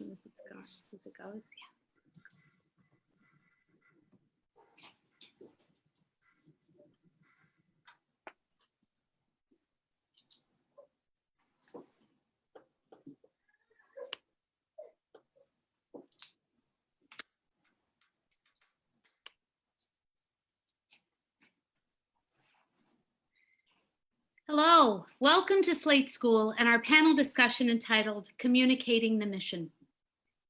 soon as it goes. Yeah. Hello, welcome to Slate School and our panel discussion entitled Communicating the Mission.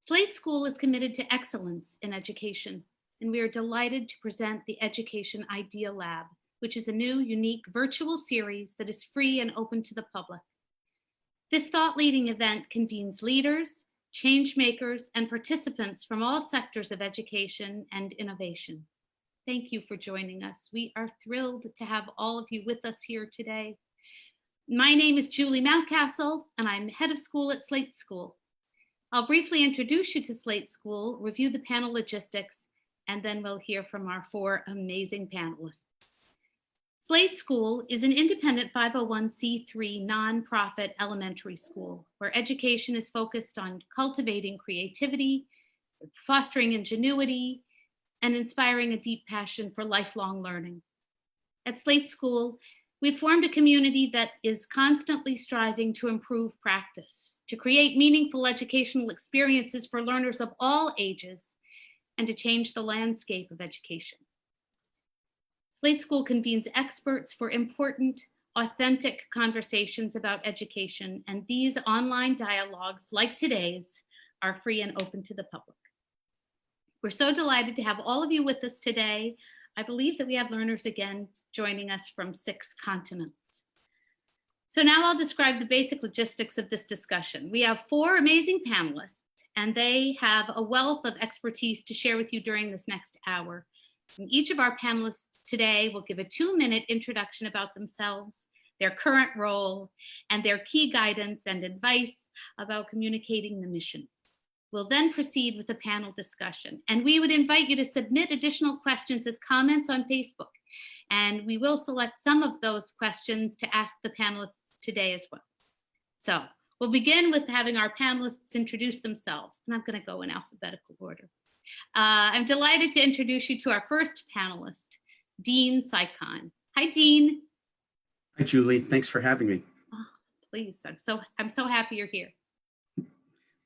Slate School is committed to excellence in education, and we are delighted to present the Education Idea Lab, which is a new, unique virtual series that is free and open to the public. This thought-leading event convenes leaders, change makers, and participants from all sectors of education and innovation. Thank you for joining us. We are thrilled to have all of you with us here today. My name is Julie Mountcastle, and I'm head of school at Slate School. I'll briefly introduce you to Slate School, review the panel logistics, and then we'll hear from our four amazing panelists. Slate School is an independent 501c3 nonprofit elementary school where education is focused on cultivating creativity, fostering ingenuity, and inspiring a deep passion for lifelong learning. At Slate School, we've formed a community that is constantly striving to improve practice, to create meaningful educational experiences for learners of all ages, and to change the landscape of education. Slate School convenes experts for important, authentic conversations about education, and these online dialogues, like today's, are free and open to the public. We're so delighted to have all of you with us today. I believe that we have learners again joining us from 6 continents. So now I'll describe the basic logistics of this discussion. We have 4 amazing panelists, and they have a wealth of expertise to share with you during this next hour. And each of our panelists today will give a 2-minute introduction about themselves, their current role, and their key guidance and advice about communicating the mission. We'll then proceed with the panel discussion, and we would invite you to submit additional questions as comments on Facebook, and we will select some of those questions to ask the panelists today as well. So we'll begin with having our panelists introduce themselves, and I'm going to go in alphabetical order. I'm delighted to introduce you to our first panelist, Dean Cycon. Hi, Dean. Hi, Julie. Thanks for having me. Oh, please, I'm so happy you're here.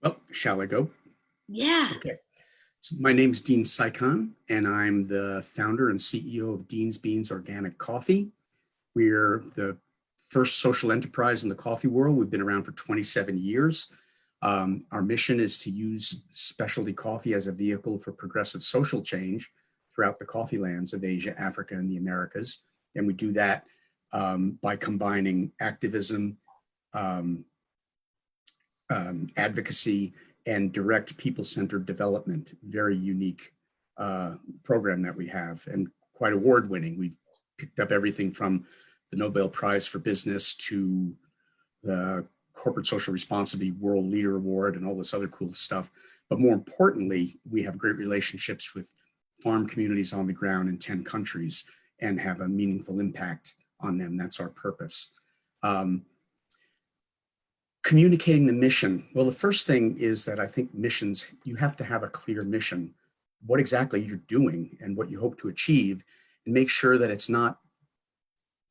Well, shall I go? Yeah. Okay. So my name is Dean Cycon, and I'm the founder and CEO of Dean's Beans Organic Coffee. We're the first social enterprise in the coffee world. We've been around for 27 years. Our mission is to use specialty coffee as a vehicle for progressive social change throughout the coffee lands of Asia, Africa, and the Americas. And we do that by combining activism, advocacy, and direct people-centered development. Very unique program that we have, and quite award-winning. We've picked up everything from the Nobel Prize for Business to the Corporate Social Responsibility World Leader Award and all this other cool stuff. But more importantly, we have great relationships with farm communities on the ground in 10 countries and have a meaningful impact on them. That's our purpose. Communicating the mission. Well, the first thing is that I think missions, you have to have a clear mission, what exactly you're doing and what you hope to achieve, and make sure that it's not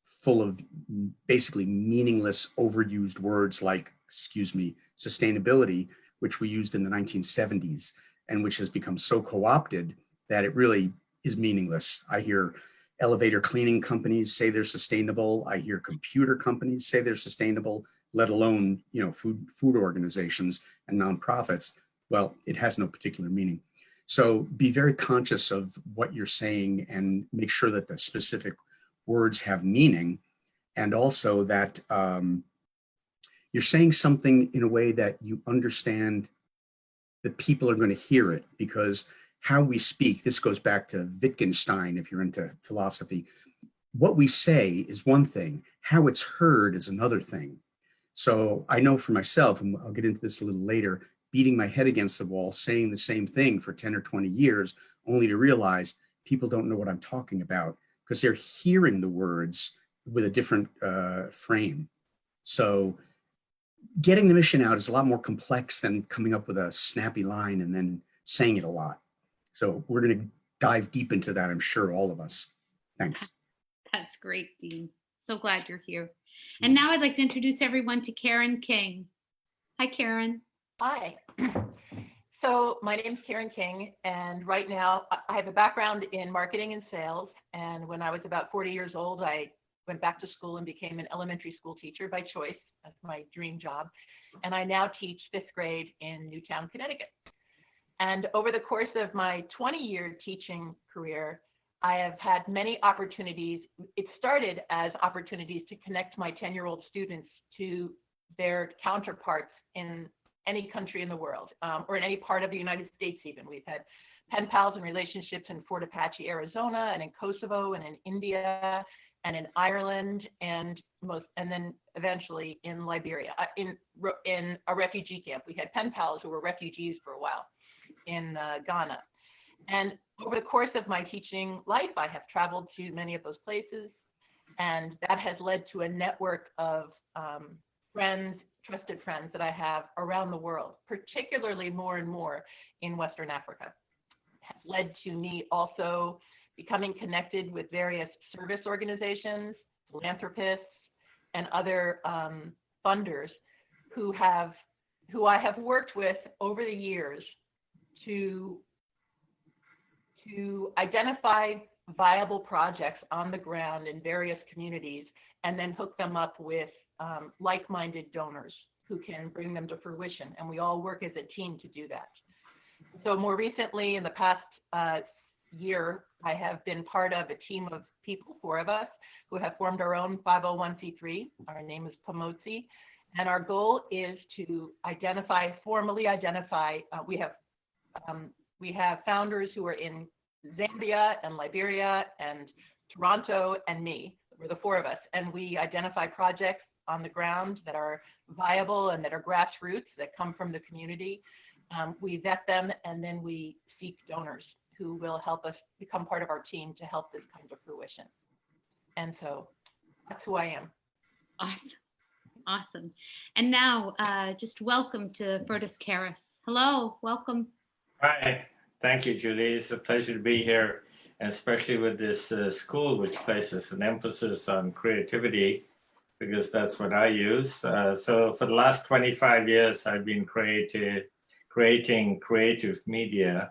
full of basically meaningless, overused words like, sustainability, which we used in the 1970s and which has become so co-opted that it really is meaningless. I hear elevator cleaning companies say they're sustainable. I hear computer companies say they're sustainable, let alone, food organizations and nonprofits. Well, it has no particular meaning. So be very conscious of what you're saying and make sure that the specific words have meaning, and also that you're saying something in a way that you understand that people are going to hear it, because how we speak, this goes back to Wittgenstein, if you're into philosophy, what we say is one thing, how it's heard is another thing. So I know for myself, and I'll get into this a little later, beating my head against the wall, saying the same thing for 10 or 20 years, only to realize people don't know what I'm talking about because they're hearing the words with a different frame. So getting the mission out is a lot more complex than coming up with a snappy line and then saying it a lot. So we're going to dive deep into that, I'm sure, all of us. Thanks. That's great, Dean. So glad you're here. And now I'd like to introduce everyone to Karen King. Hi, Karen. Hi. So my name is Karen King, and right now I have a background in marketing and sales. And when I was about 40 years old, I went back to school and became an elementary school teacher by choice. That's my dream job. And I now teach 5th grade in Newtown, Connecticut. And over the course of my 20-year teaching career, I have had many opportunities. It started as opportunities to connect my 10-year-old students to their counterparts in any country in the world, or in any part of the United States even. We've had pen pals and relationships in Fort Apache, Arizona, and in Kosovo, and in India, and in Ireland, and then eventually in Liberia, in a refugee camp. We had pen pals who were refugees for a while in Ghana. And over the course of my teaching life, I have traveled to many of those places, and that has led to a network of friends, trusted friends that I have around the world, particularly more and more in Western Africa. It has led to me also becoming connected with various service organizations, philanthropists, and other funders who I have worked with over the years to identify viable projects on the ground in various communities and then hook them up with like-minded donors who can bring them to fruition. And we all work as a team to do that. So more recently, in the past year, I have been part of a team of people, 4 of us, who have formed our own 501c3. Our name is Pomotsi. And our goal is to formally identify, we have founders who are in Zambia and Liberia and Toronto and me. We're the 4 of us. And we identify projects on the ground that are viable and that are grassroots, that come from the community. We vet them, and then we seek donors who will help us become part of our team to help this come to fruition. And so that's who I am. Awesome. Awesome. And now just welcome to Firdaus Jkharas. Hello, welcome. Hi, thank you, Julie. It's a pleasure to be here, and especially with this school, which places an emphasis on creativity, because that's what I use. So for the last 25 years, I've been creating creative media.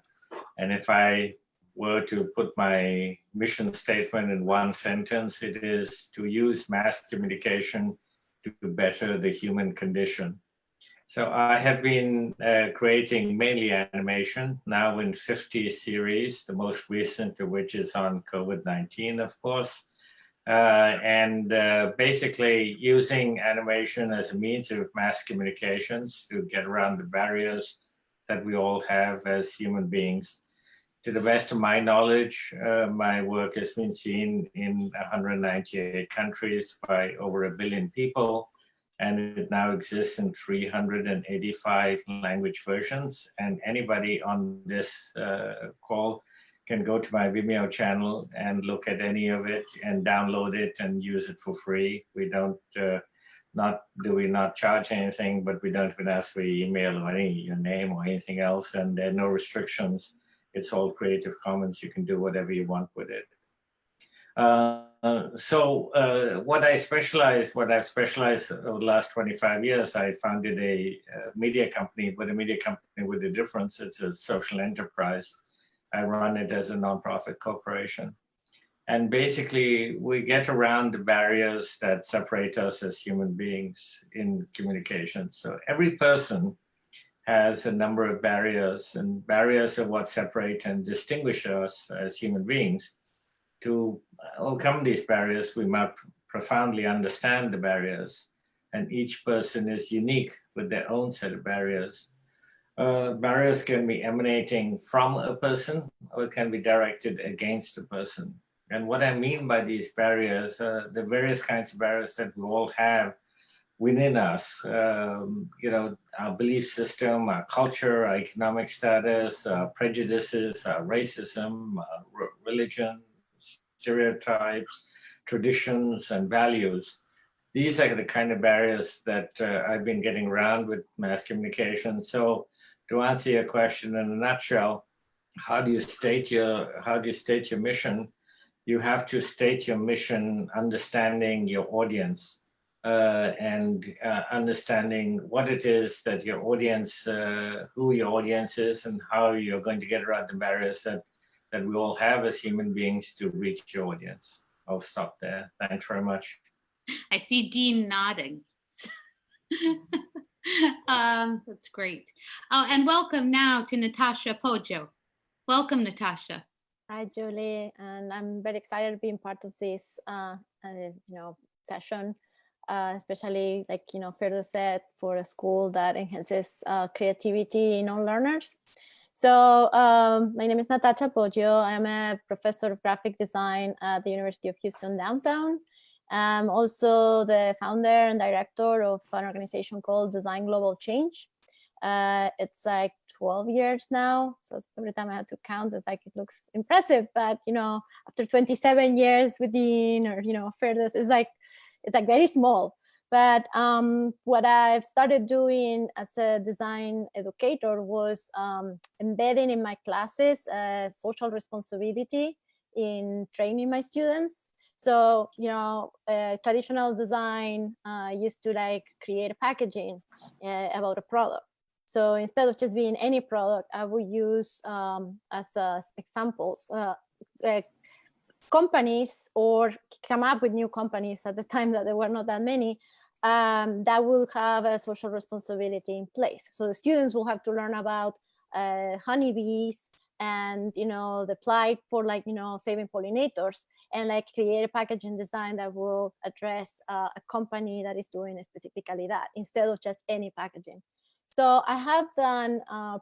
And if I were to put my mission statement in one sentence, it is to use mass communication to better the human condition. So I have been creating mainly animation, now in 50 series, the most recent of which is on COVID-19, of course. And basically using animation as a means of mass communications to get around the barriers that we all have as human beings. To the best of my knowledge, my work has been seen in 198 countries by over 1 billion people, and it now exists in 385 language versions. And anybody on this call can go to my Vimeo channel and look at any of it and download it and use it for free. We don't, not charge anything, but we don't even ask for your email or your name or anything else, and there are no restrictions. It's all Creative Commons. You can do whatever you want with it. What I've specialized over the last 25 years, I founded a media company, but a media company with a difference. It's a social enterprise. I run it as a nonprofit corporation. And basically, we get around the barriers that separate us as human beings in communication. So every person has a number of barriers, and barriers are what separate and distinguish us as human beings. To overcome these barriers, we must profoundly understand the barriers, and each person is unique with their own set of barriers. Barriers can be emanating from a person, or it can be directed against a person. And what I mean by these barriers, the various kinds of barriers that we all have within us, our belief system, our culture, our economic status, our prejudices, our racism, religion, stereotypes, traditions, and values. these are the kind of barriers that I've been getting around with mass communication. So to answer your question in a nutshell, how do you state your mission? You have to state your mission understanding your audience and understanding what it is that your audience, who your audience is, and how you're going to get around the barriers that we all have as human beings to reach your audience. I'll stop there. Thanks very much. I see Dean nodding. That's great. Oh, and welcome now to Natacha Poggio. Welcome, Natacha. Hi, Julie, and I'm very excited to be part of this, session, especially like Firdaus said, for a school that enhances creativity in all learners. So my name is Natacha Poggio. I'm a professor of graphic design at the University of Houston downtown. I'm also the founder and director of an organization called Design Global Change. It's like 12 years now. So every time I have to count, it's like, it looks impressive, but after 27 years with Dean or Firdaus, it's like very small. But what I've started doing as a design educator was embedding in my classes social responsibility in training my students. So, traditional design used to like create a packaging about a product. So instead of just being any product, I would use as examples companies, or come up with new companies at the time that there were not that many, that will have a social responsibility in place. So the students will have to learn about honeybees and the plight for saving pollinators, and like create a packaging design that will address a company that is doing specifically that, instead of just any packaging. So I have done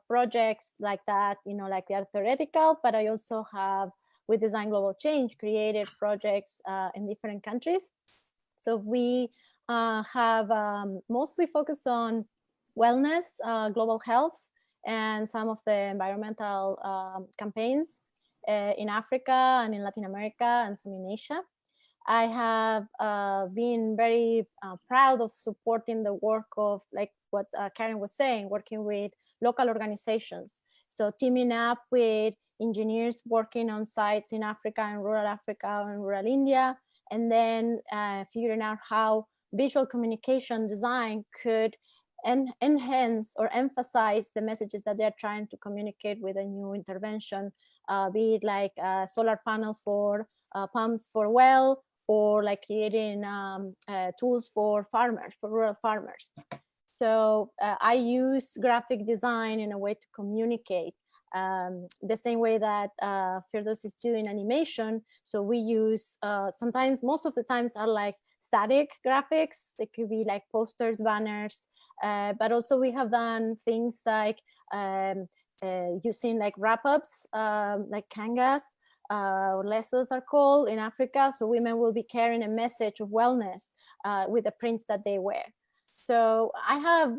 projects like that, like they are theoretical, but I also have, with Design Global Change, created projects in different countries. So we have mostly focused on wellness, global health, and some of the environmental campaigns in Africa and in Latin America and some in Asia. I have been very proud of supporting the work of, like what Karen was saying, working with local organizations. So teaming up with engineers working on sites in Africa and rural India, and then figuring out how visual communication design could enhance or emphasize the messages that they're trying to communicate with a new intervention, be it like solar panels for pumps for well, or like creating tools for farmers, for rural farmers. So I use graphic design in a way to communicate, the same way that Firdaus is doing animation. So we use, sometimes, most of the times, are like static graphics. It could be like posters, banners, but also we have done things like using like wrap-ups, like kangas, or lesos are called in Africa. So women will be carrying a message of wellness with the prints that they wear. So I have,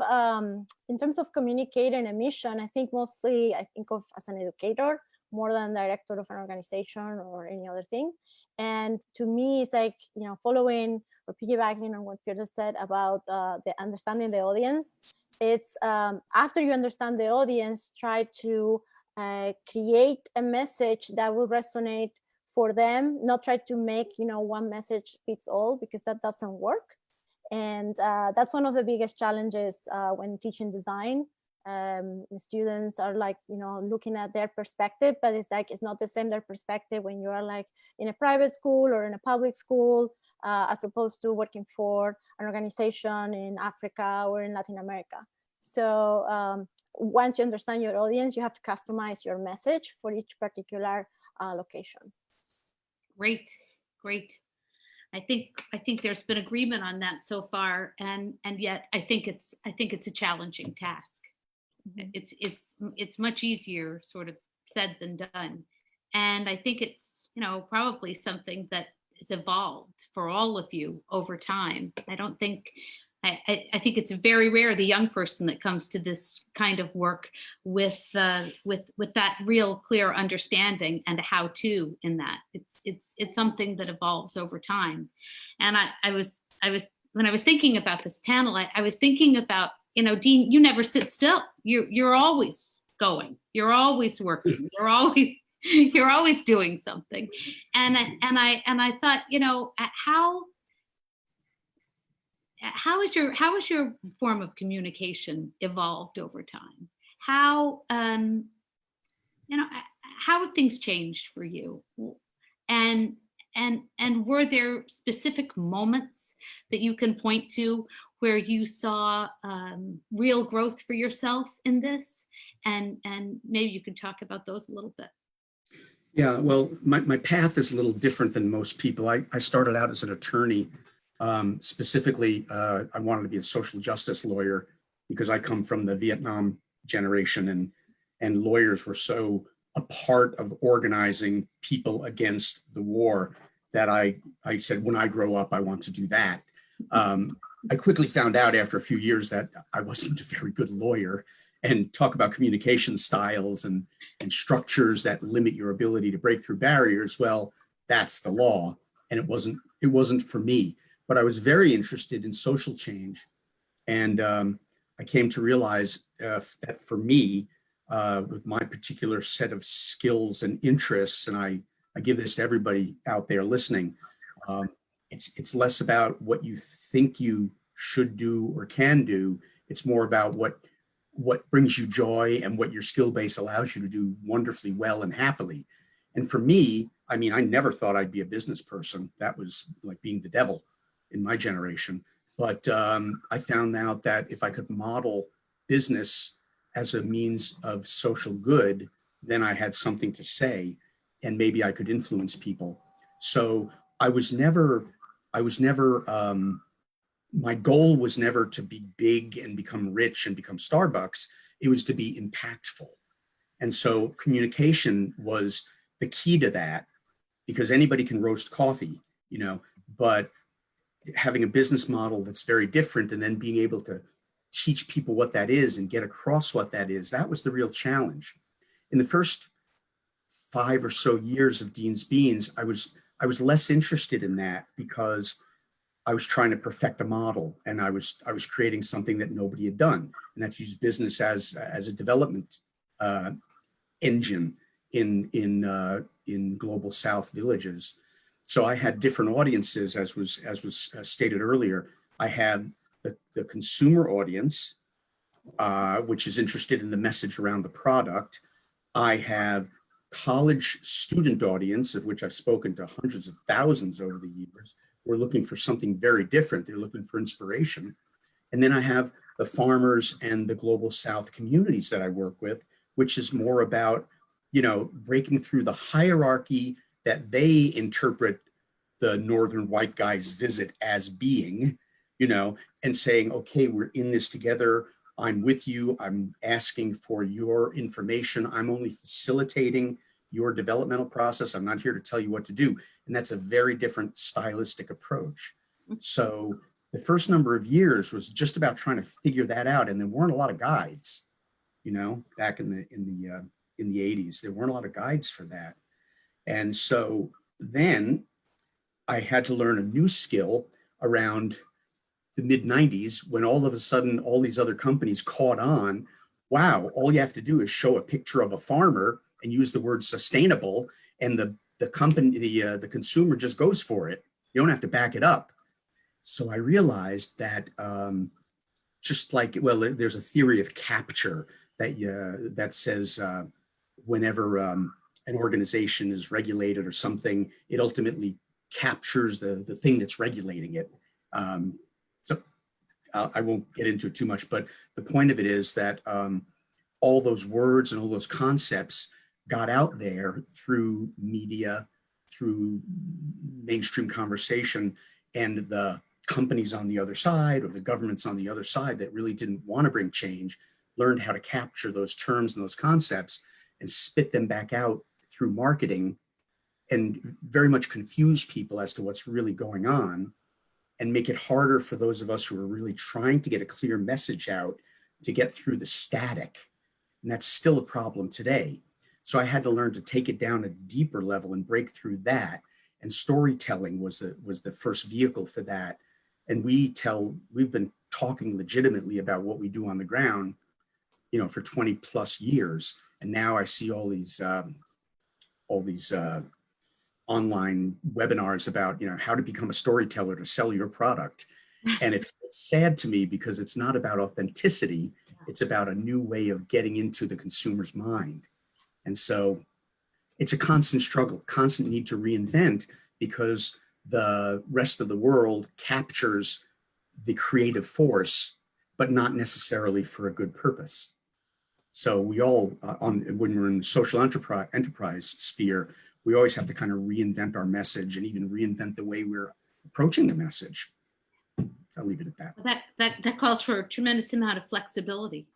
in terms of communicating a mission, I think mostly I think of as an educator more than director of an organization or any other thing. And to me, it's like, following or piggybacking on what Peter said about the understanding the audience. It's after you understand the audience, try to create a message that will resonate for them, not try to make, one message fits all, because that doesn't work. And that's one of the biggest challenges when teaching design. The students are like, looking at their perspective, but it's like, it's not the same, their perspective when you are like in a private school or in a public school, as opposed to working for an organization in Africa or in Latin America. So once you understand your audience, you have to customize your message for each particular location. Great, great. I think there's been agreement on that so far, and yet I think it's a challenging task. Mm-hmm. It's much easier sort of said than done, and I think it's probably something that has evolved for all of you over time. I think it's very rare, the young person that comes to this kind of work with that real clear understanding and how to in that. It's something that evolves over time. And I was when I was thinking about this panel, I was thinking about, Dean, you never sit still. You're always going. You're always working. You're always doing something. And I thought, how has your form of communication evolved over time? How how have things changed for you? And were there specific moments that you can point to where you saw real growth for yourself in this? And maybe you could talk about those a little bit. Yeah, well, my path is a little different than most people. I started out as an attorney. Specifically, I wanted to be a social justice lawyer because I come from the Vietnam generation, and lawyers were so a part of organizing people against the war that I said, when I grow up, I want to do that. I quickly found out after a few years that I wasn't a very good lawyer, and talk about communication styles and structures that limit your ability to break through barriers. Well, that's the law, and it wasn't for me. But I was very interested in social change, and I came to realize that for me, with my particular set of skills and interests, and I give this to everybody out there listening, it's less about what you think you should do or can do. It's more about what brings you joy and what your skill base allows you to do wonderfully well and happily. And for me, I mean, I never thought I'd be a business person. That was like being the devil in my generation. But I found out that if I could model business as a means of social good, then I had something to say, and maybe I could influence people. So I was never, my goal was never to be big and become rich and become Starbucks. It was to be impactful. And so communication was the key to that, because anybody can roast coffee, but having a business model that's very different and then being able to teach people what that is and get across what that is, that was the real challenge. In the first 5 or so years of Dean's Beans, I was less interested in that because I was trying to perfect a model, and I was creating something that nobody had done, and that's use business as a development engine in global South villages. So I had different audiences, as was stated earlier. I had the consumer audience, which is interested in the message around the product. I have college student audience, of which I've spoken to hundreds of thousands over the years. We're looking for something very different. They're looking for inspiration. And then I have the farmers and the global South communities that I work with, which is more about, breaking through the hierarchy that they interpret the Northern white guy's visit as being, and saying, okay, we're in this together. I'm with you. I'm asking for your information. I'm only facilitating your developmental process. I'm not here to tell you what to do. And that's a very different stylistic approach. So the first number of years was just about trying to figure that out. And there weren't a lot of guides, back in the 80s. There weren't a lot of guides for that. And so then I had to learn a new skill around the mid 90s, when all of a sudden all these other companies caught on. Wow, all you have to do is show a picture of a farmer and use the word sustainable, and the company, the consumer just goes for it. You don't have to back it up. So I realized that just like, well, there's a theory of capture that says whenever an organization is regulated or something, it ultimately captures the thing that's regulating it. So I won't get into it too much, but the point of it is that all those words and all those concepts got out there through media, through mainstream conversation, and the companies on the other side, or the governments on the other side that really didn't want to bring change, learned how to capture those terms and those concepts and spit them back out through marketing, and very much confuse people as to what's really going on, and make it harder for those of us who are really trying to get a clear message out to get through the static. And that's still a problem today. So I had to learn to take it down a deeper level and break through that. And storytelling was the first vehicle for that. And we've been talking legitimately about what we do on the ground, for 20 plus years. And now I see all these online webinars about, how to become a storyteller to sell your product. And it's sad to me because it's not about authenticity. It's about a new way of getting into the consumer's mind. And so it's a constant struggle, constant need to reinvent, because the rest of the world captures the creative force, but not necessarily for a good purpose. So we all, when we're in the social enterprise sphere, we always have to kind of reinvent our message and even reinvent the way we're approaching the message. I'll leave it at that. That calls for a tremendous amount of flexibility,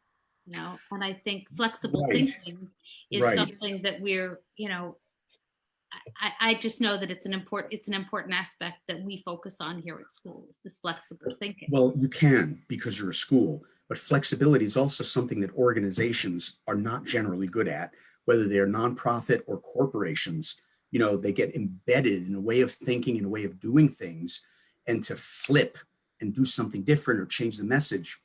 and I think flexible thinking is something that we're, I just know that it's an important aspect that we focus on here at school, is this flexible thinking. Well, you can, because you're a school, but flexibility is also something that organizations are not generally good at, whether they're nonprofit or corporations. They get embedded in a way of thinking and a way of doing things, and to flip and do something different or change the message,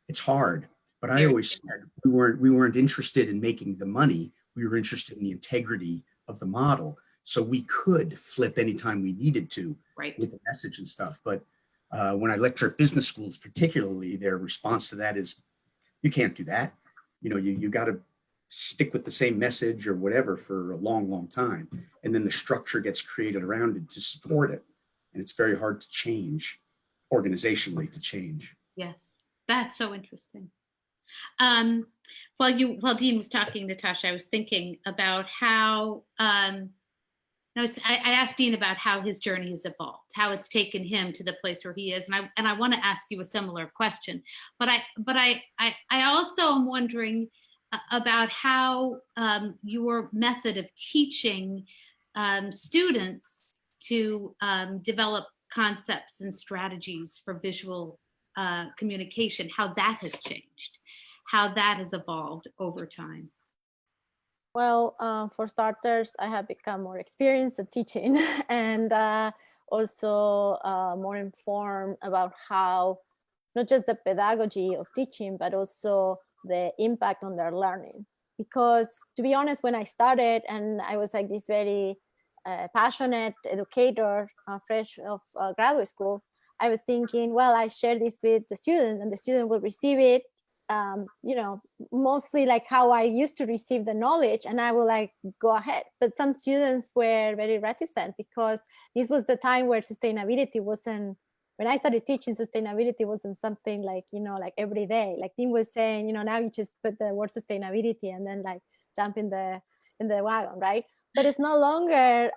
it's hard. But I always said we weren't interested in making the money. We were interested in the integrity of the model, so we could flip anytime we needed to, with the message and stuff. But when I lecture at business schools, particularly, their response to that is, you can't do that. You got to stick with the same message or whatever for a long, long time. And then the structure gets created around it to support it. And it's very hard to change, organizationally, to change. Yes, that's so interesting. While Dean was talking, Natacha, I was thinking about how, I asked Dean about how his journey has evolved, how it's taken him to the place where he is. And I want to ask you a similar question, but I also am wondering about how your method of teaching students to develop concepts and strategies for visual communication, how that has changed, how that has evolved over time. Well, for starters, I have become more experienced at teaching and also more informed about how, not just the pedagogy of teaching, but also the impact on their learning. Because to be honest, when I started and I was like this very passionate educator, fresh of graduate school, I was thinking, well, I share this with the student and the student will receive it, mostly like how I used to receive the knowledge, and I will like go ahead. But some students were very reticent because this was the time where sustainability wasn't, when I started teaching, sustainability wasn't something like, like every day. Like Tim was saying, now you just put the word sustainability and then like jump in the wagon, right? But it's no longer,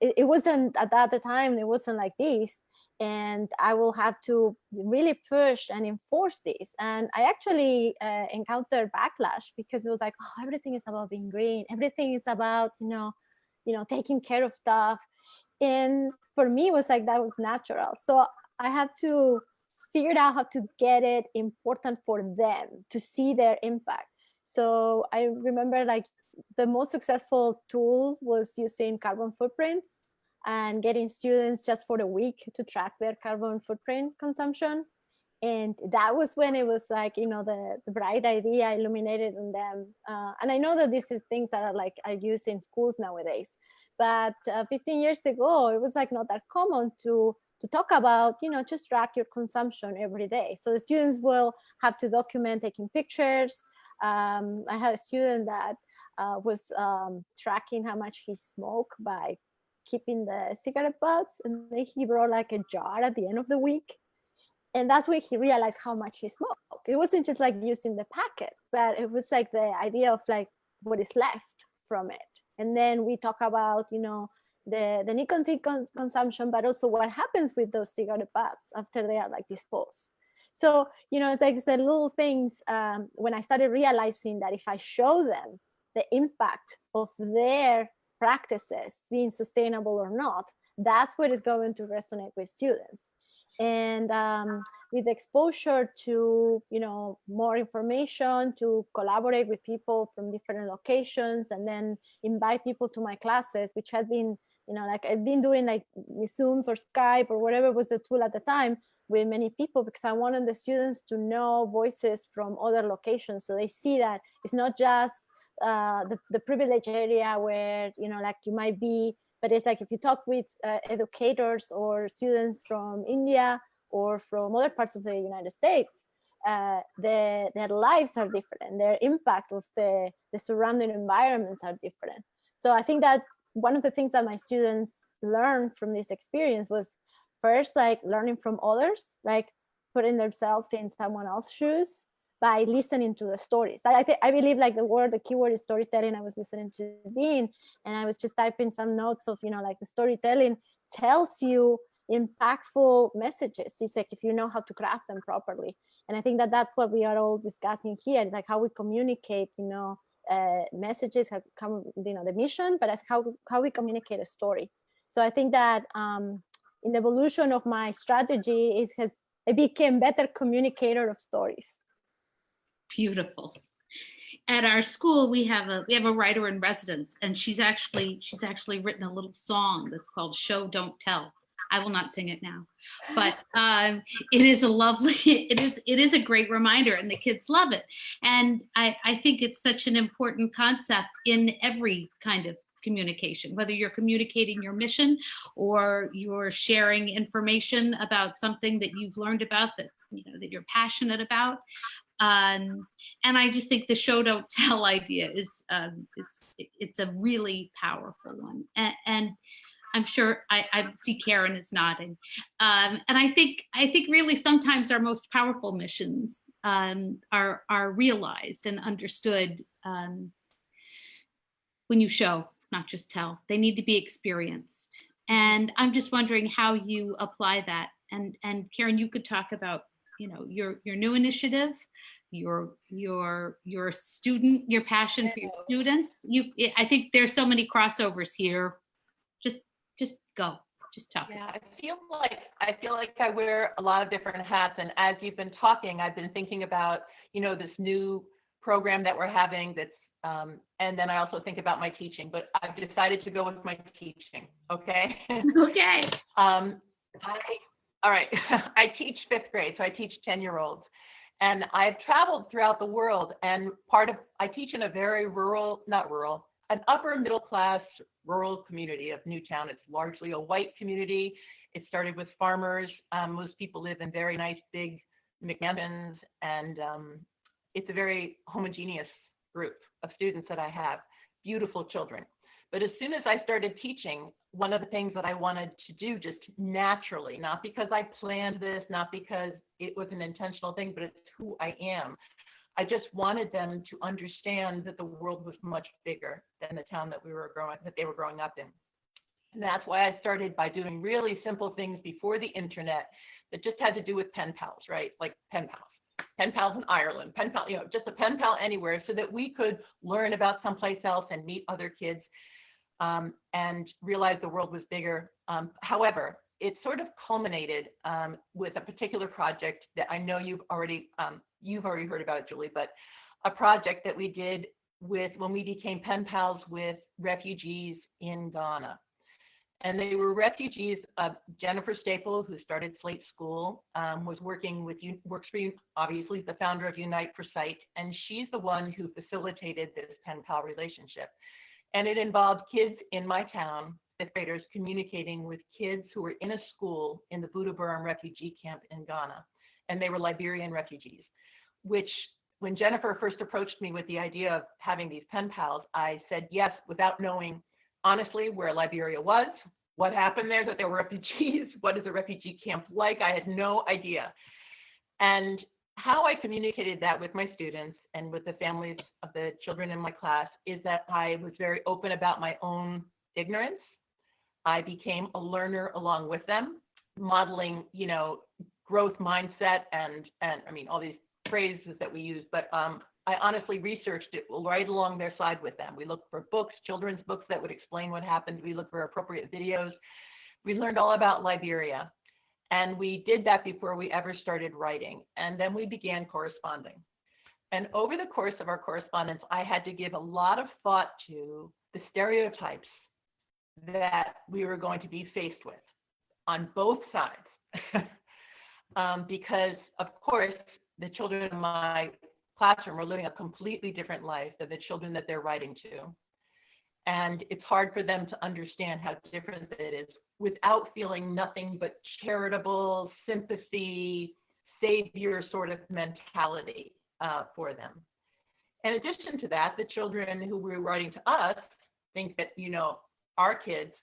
it wasn't at that time, it wasn't like this. And I will have to really push and enforce this. And I actually encountered backlash because it was like, oh, everything is about being green. Everything is about, taking care of stuff. And for me, it was like, that was natural. So I had to figure out how to get it important for them to see their impact. So I remember like the most successful tool was using carbon footprints and getting students just for a week to track their carbon footprint consumption. And that was when it was like, the bright idea illuminated in them. And I know that this is things that are used in schools nowadays. But 15 years ago, it was like not that common to talk about, just track your consumption every day. So the students will have to document taking pictures. I had a student that was tracking how much he smoked by keeping the cigarette butts, and then he brought like a jar at the end of the week, and that's when he realized how much he smoked. It wasn't just like using the packet, but it was like the idea of like what is left from it. And then we talk about the nicotine consumption, but also what happens with those cigarette butts after they are like disposed. So it's like the little things. When I started realizing that if I show them the impact of their practices being sustainable or not, that's what is going to resonate with students. And with exposure to more information, to collaborate with people from different locations, and then invite people to my classes, which has been like I've been doing like Zooms or Skype or whatever was the tool at the time with many people, because I wanted the students to know voices from other locations, so they see that it's not just the privileged area where like you might be, but it's like if you talk with educators or students from India or from other parts of the United States, their lives are different, their impact of the surrounding environments are different. So I think that one of the things that my students learned from this experience was first, like learning from others, like putting themselves in someone else's shoes by listening to the stories. I believe like the keyword is storytelling. I was listening to Dean and I was just typing some notes of, like the storytelling tells you impactful messages. It's like if you know how to craft them properly. And I think that that's what we are all discussing here. It's like how we communicate, messages, how come, the mission, but as how we communicate a story. So I think that in the evolution of my strategy I became better communicator of stories. Beautiful. At our school, we have a writer in residence, and she's actually written a little song that's called "Show Don't Tell." I will not sing it now, but it is a lovely. It is a great reminder, and the kids love it. And I think it's such an important concept in every kind of communication, whether you're communicating your mission or you're sharing information about something that you've learned about that you're passionate about. And I just think the show don't tell idea is it's a really powerful one. And I'm sure I see Karen is nodding. And I think really sometimes our most powerful missions are realized and understood when you show, not just tell. They need to be experienced. And I'm just wondering how you apply that. And Karen, you could talk about your new initiative, your student, your passion for your students. I think there's so many crossovers here. Just go, just talk. Yeah, I feel like I wear a lot of different hats, and as you've been talking, I've been thinking about this new program that we're having. That's and then I also think about my teaching, but I've decided to go with my teaching. Okay. Okay. All right. I teach 5th grade, so I teach 10-year-olds. And I've traveled throughout the world, and I teach in a very an upper middle class rural community of Newtown. It's largely a white community. It started with farmers. Most people live in very nice big McMansions, and it's a very homogeneous group of students that I have, beautiful children. But as soon as I started teaching, one of the things that I wanted to do just naturally, not because I planned this, not because it was an intentional thing, but it's who I am. I just wanted them to understand that the world was much bigger than the town that they were growing up in. And that's why I started by doing really simple things before the internet that just had to do with pen pals, right? Like pen pals in Ireland, pen pal, just a pen pal anywhere, so that we could learn about someplace else and meet other kids. And realized the world was bigger. However, it sort of culminated with a particular project that I know you've already heard about, Julie, but a project that we did when we became pen pals with refugees in Ghana. And they were refugees. Jennifer Staple, who started Slate School, works for you, obviously, the founder of Unite for Sight, and she's the one who facilitated this pen pal relationship. And it involved kids in my town, 5th graders, communicating with kids who were in a school in the Budaburam refugee camp in Ghana. And they were Liberian refugees, which when Jennifer first approached me with the idea of having these pen pals, I said yes, without knowing, honestly, where Liberia was, what happened there, that there were refugees, what is a refugee camp like? I had no idea. And how I communicated that with my students and with the families of the children in my class is that I was very open about my own ignorance. I became a learner along with them, modeling, growth mindset and I mean, all these phrases that we use, but I honestly researched it right along their side with them. We looked for books, children's books that would explain what happened. We looked for appropriate videos. We learned all about Liberia. And we did that before we ever started writing. And then we began corresponding. And over the course of our correspondence, I had to give a lot of thought to the stereotypes that we were going to be faced with on both sides. Because, of course, the children in my classroom are living a completely different life than the children that they're writing to. And it's hard for them to understand how different it is without feeling nothing but charitable, sympathy, savior sort of mentality for them. In addition to that, the children who were writing to us think that, you know, our kids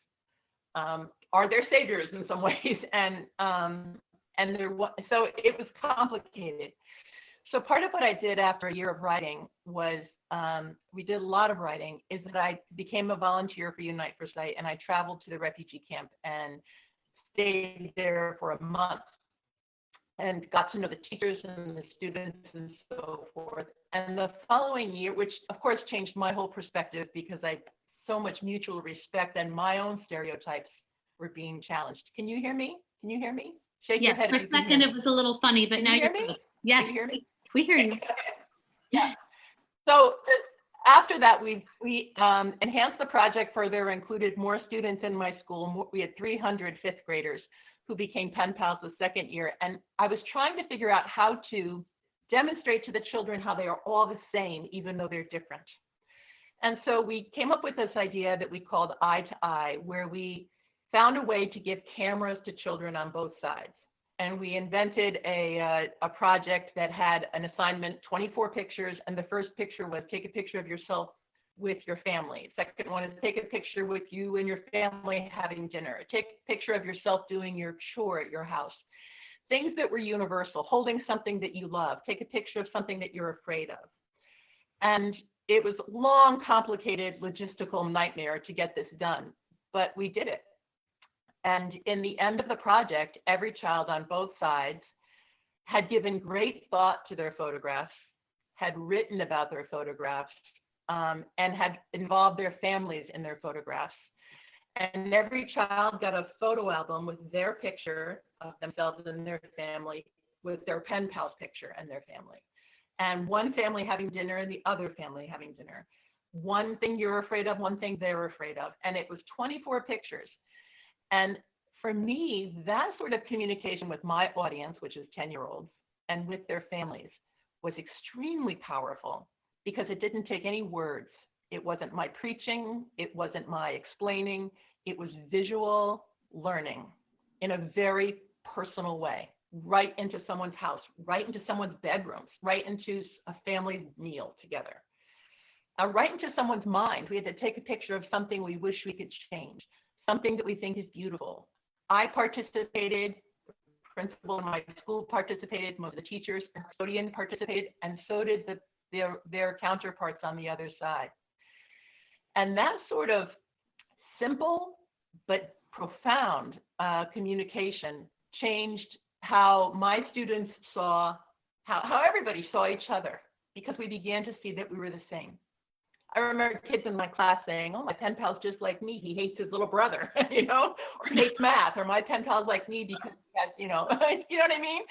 are their saviors in some ways, and so it was complicated. So part of what I did after a year of writing was, we did a lot of writing, is that I became a volunteer for Unite for Sight, and I traveled to the refugee camp and stayed there for a month and got to know the teachers and the students and so forth. And the following year, which of course changed my whole perspective because I so much mutual respect and my own stereotypes were being challenged. Can you hear me? Can you hear me? Shake your Yes, head. for a second it was a little funny, but Can now you hear you're me? good. Yes, Can you hear me? we hear you. Yeah. So after that, we enhanced the project further, included more students in my school. We had 300 fifth graders who became pen pals the second year. And I was trying to figure out how to demonstrate to the children how they are all the same, even though they're different. And so we came up with this idea that we called Eye to Eye, where we found a way to give cameras to children on both sides. And we invented a project that had an assignment, 24 pictures, and the first picture was take a picture of yourself with your family. Second one is take a picture with you and your family having dinner. Take a picture of yourself doing your chore at your house. Things that were universal, holding something that you love. Take a picture of something that you're afraid of. And it was a long, complicated logistical nightmare to get this done, but we did it. And in the end of the project, every child on both sides had given great thought to their photographs, had written about their photographs, and had involved their families in their photographs. And every child got a photo album with their picture of themselves and their family, with their pen pal's picture and their family. And one family having dinner and the other family having dinner. One thing you're afraid of, one thing they're afraid of. And it was 24 pictures. And for me, that sort of communication with my audience, which is 10-year-olds, and with their families was extremely powerful because it didn't take any words. It wasn't my preaching. It wasn't my explaining. It was visual learning in a very personal way, right into someone's house, right into someone's bedrooms, right into a family meal together, right into someone's mind. We had to take a picture of something we wish we could change, something that we think is beautiful. I participated, the principal in my school participated, most of the teachers, the custodian participated, and so did their counterparts on the other side. And that sort of simple but profound communication changed how my students saw, how everybody saw each other, because we began to see that we were the same. I remember kids in my class saying, oh, my pen pal's just like me. He hates his little brother, you know, or hates math, or my pen pal's like me because he has, you know what I mean?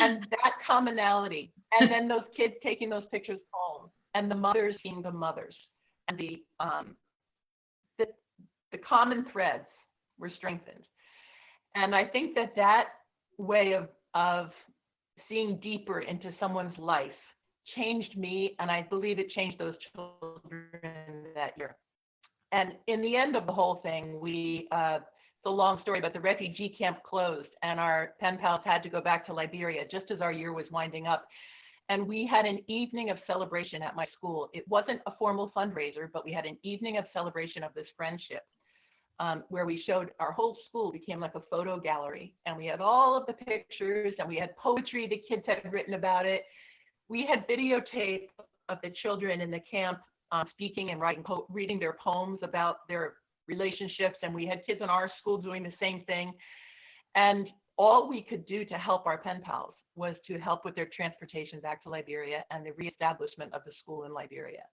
And that commonality. And then those kids taking those pictures home, and the mothers being the mothers, and the common threads were strengthened. And I think that way of seeing deeper into someone's life changed me, and I believe it changed those children that year. And in the end of the whole thing, it's a long story, but the refugee camp closed, and our pen pals had to go back to Liberia just as our year was winding up. And we had an evening of celebration at my school. It wasn't a formal fundraiser, but we had an evening of celebration of this friendship, where we showed, our whole school became like a photo gallery, and we had all of the pictures, and we had poetry the kids had written about it. We had videotape of the children in the camp speaking and writing, reading their poems about their relationships, and we had kids in our school doing the same thing. And all we could do to help our pen pals was to help with their transportation back to Liberia and the reestablishment of the school in Liberia.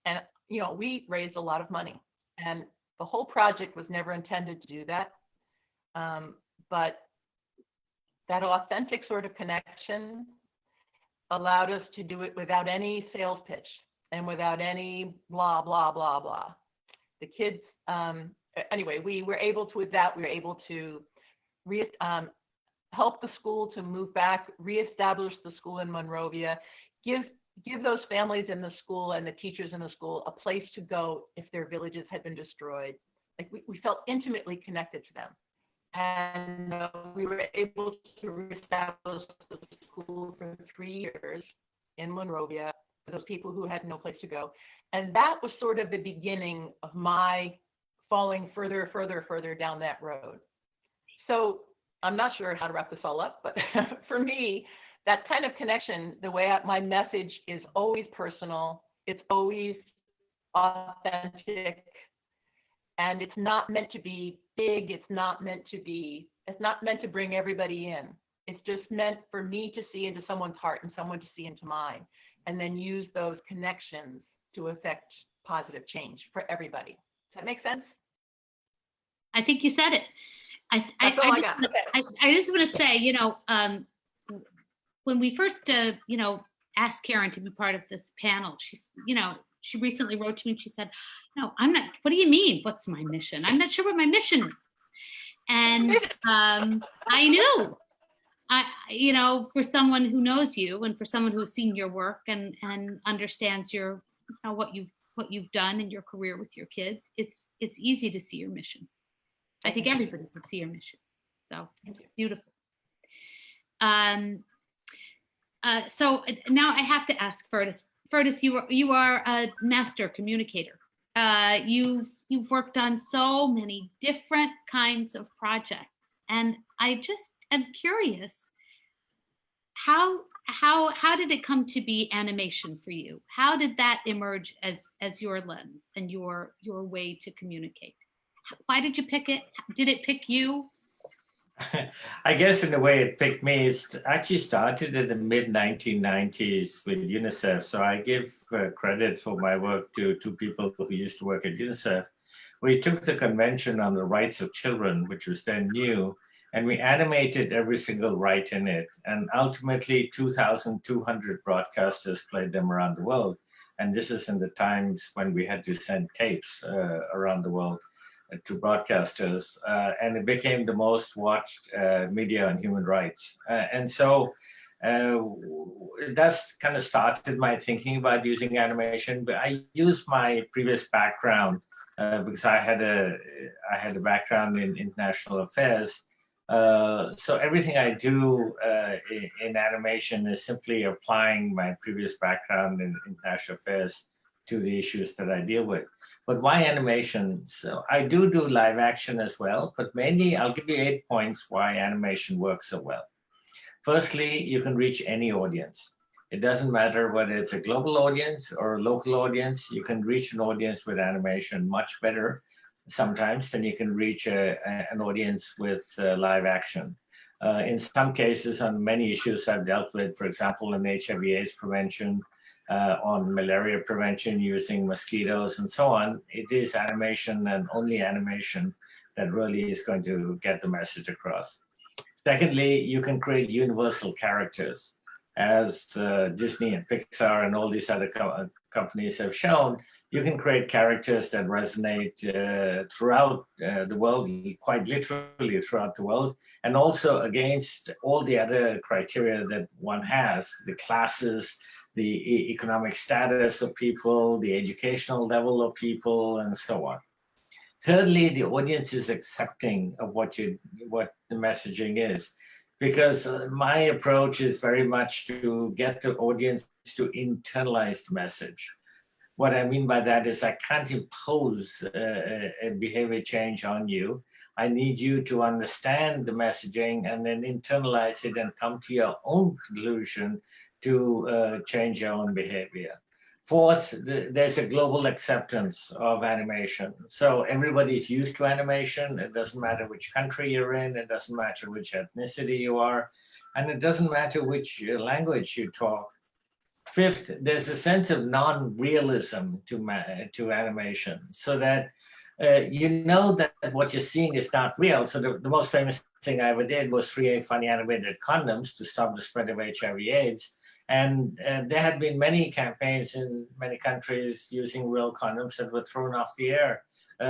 And, you know, we raised a lot of money, and the whole project was never intended to do that. But that authentic sort of connection allowed us to do it without any sales pitch and without any blah, blah, blah, blah. The kids anyway, we were able to, with that, we were able to help the school to move back, reestablish the school in Monrovia, give those families in the school and the teachers in the school a place to go if their villages had been destroyed. Like we felt intimately connected to them. And we were able to reestablish the school for 3 years in Monrovia for those people who had no place to go. And that was sort of the beginning of my falling further down that road. So I'm not sure how to wrap this all up, but for me, that kind of connection, the way my message is always personal, it's always authentic, and it's not meant to be big, it's not meant to bring everybody in. It's just meant for me to see into someone's heart and someone to see into mine, and then use those connections to affect positive change for everybody. Does that make sense? I think you said it. I just want to say, when we first, asked Karen to be part of this panel, she's, she recently wrote to me and she said, no, I'm not, what do you mean? What's my mission? I'm not sure what my mission is. And I knew, for someone who knows you and for someone who's seen your work and understands your, what you've done in your career with your kids, it's easy to see your mission. I think everybody can see your mission. So beautiful. So now I have to ask Firdaus. Firdaus, you are a master communicator. You've worked on so many different kinds of projects, and I just am curious, how did it come to be animation for you? How did that emerge as your lens and your way to communicate? Why did you pick it? Did it pick you? I guess in a way it picked me. It actually started in the mid-1990s with UNICEF. So I give credit for my work to two people who used to work at UNICEF. We took the Convention on the Rights of Children, which was then new, and we animated every single right in it. And ultimately 2,200 broadcasters played them around the world. And this is in the times when we had to send tapes around the world to broadcasters, and it became the most watched media on human rights. And so that's kind of started my thinking about using animation. But I used my previous background because I had a background in international affairs. So everything I do in animation is simply applying my previous background in international affairs to the issues that I deal with. But why animation? So I do live action as well, but mainly I'll give you 8 points why animation works so well. Firstly, you can reach any audience. It doesn't matter whether it's a global audience or a local audience, you can reach an audience with animation much better sometimes than you can reach an audience with live action. In some cases, on many issues I've dealt with, for example, in HIV/AIDS prevention, on malaria prevention using mosquitoes and so on, it is animation and only animation that really is going to get the message across. Secondly, you can create universal characters. As Disney and Pixar and all these other companies have shown, you can create characters that resonate throughout the world, quite literally throughout the world, and also against all the other criteria that one has, the classes, the economic status of people, the educational level of people, and so on. Thirdly, the audience is accepting of what the messaging is, because my approach is very much to get the audience to internalize the message. What I mean by that is I can't impose a behavior change on you. I need you to understand the messaging and then internalize it and come to your own conclusion to change your own behavior. Fourth, there's a global acceptance of animation. So everybody's used to animation. It doesn't matter which country you're in. It doesn't matter which ethnicity you are. And it doesn't matter which language you talk. Fifth, there's a sense of non-realism to animation, so that you know that what you're seeing is not real. So the most famous thing I ever did was create funny animated condoms to stop the spread of HIV/AIDS. And there had been many campaigns in many countries using real condoms that were thrown off the air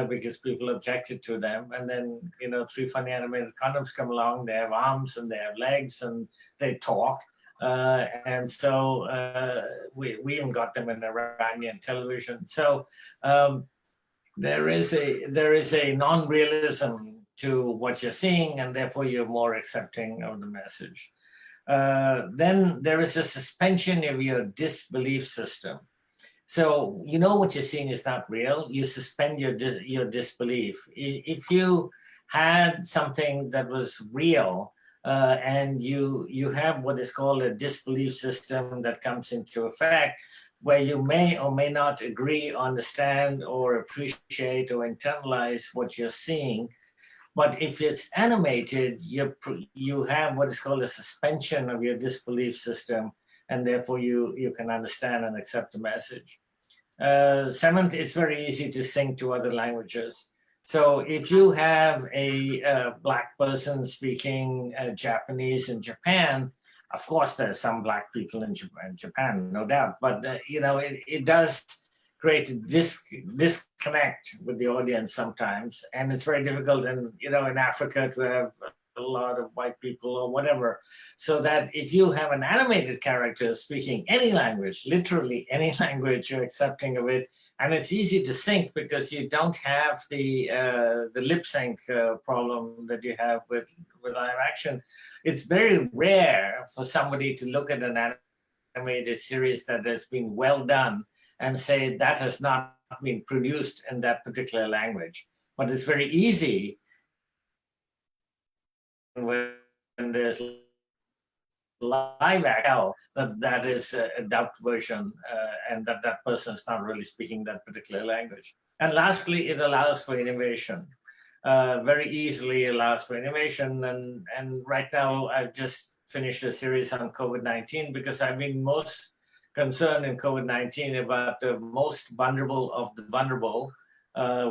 because people objected to them. And then, you know, 3 funny animated condoms come along. They have arms and they have legs and they talk. And so we even got them in Iranian television. So there is a non-realism to what you're seeing, and therefore you're more accepting of the message. Then there is a suspension of your disbelief system. So you know what you're seeing is not real. You suspend your disbelief. If you had something that was real, and you have what is called a disbelief system that comes into effect, where you may or may not agree, understand, or appreciate or internalize what you're seeing. But if it's animated, you have what is called a suspension of your disbelief system, and therefore you can understand and accept the message. 7th, it's very easy to sync to other languages. So if you have a Black person speaking Japanese in Japan, of course there's some Black people in Japan, no doubt, but you know, it does create a disconnect with the audience sometimes, and it's very difficult in, you know, in Africa to have a lot of white people or whatever. So that if you have an animated character speaking any language, literally any language, you're accepting of it, and it's easy to sync because you don't have the lip sync problem that you have with live action. It's very rare for somebody to look at an animated series that has been well done and say that has not been produced in that particular language. But it's very easy when there's live action that is a dubbed version, and that person is not really speaking that particular language. And lastly, it allows for innovation. Very easily allows for innovation. And right now, I've just finished a series on COVID-19 because I've been most concerned in COVID-19 about the most vulnerable of the vulnerable,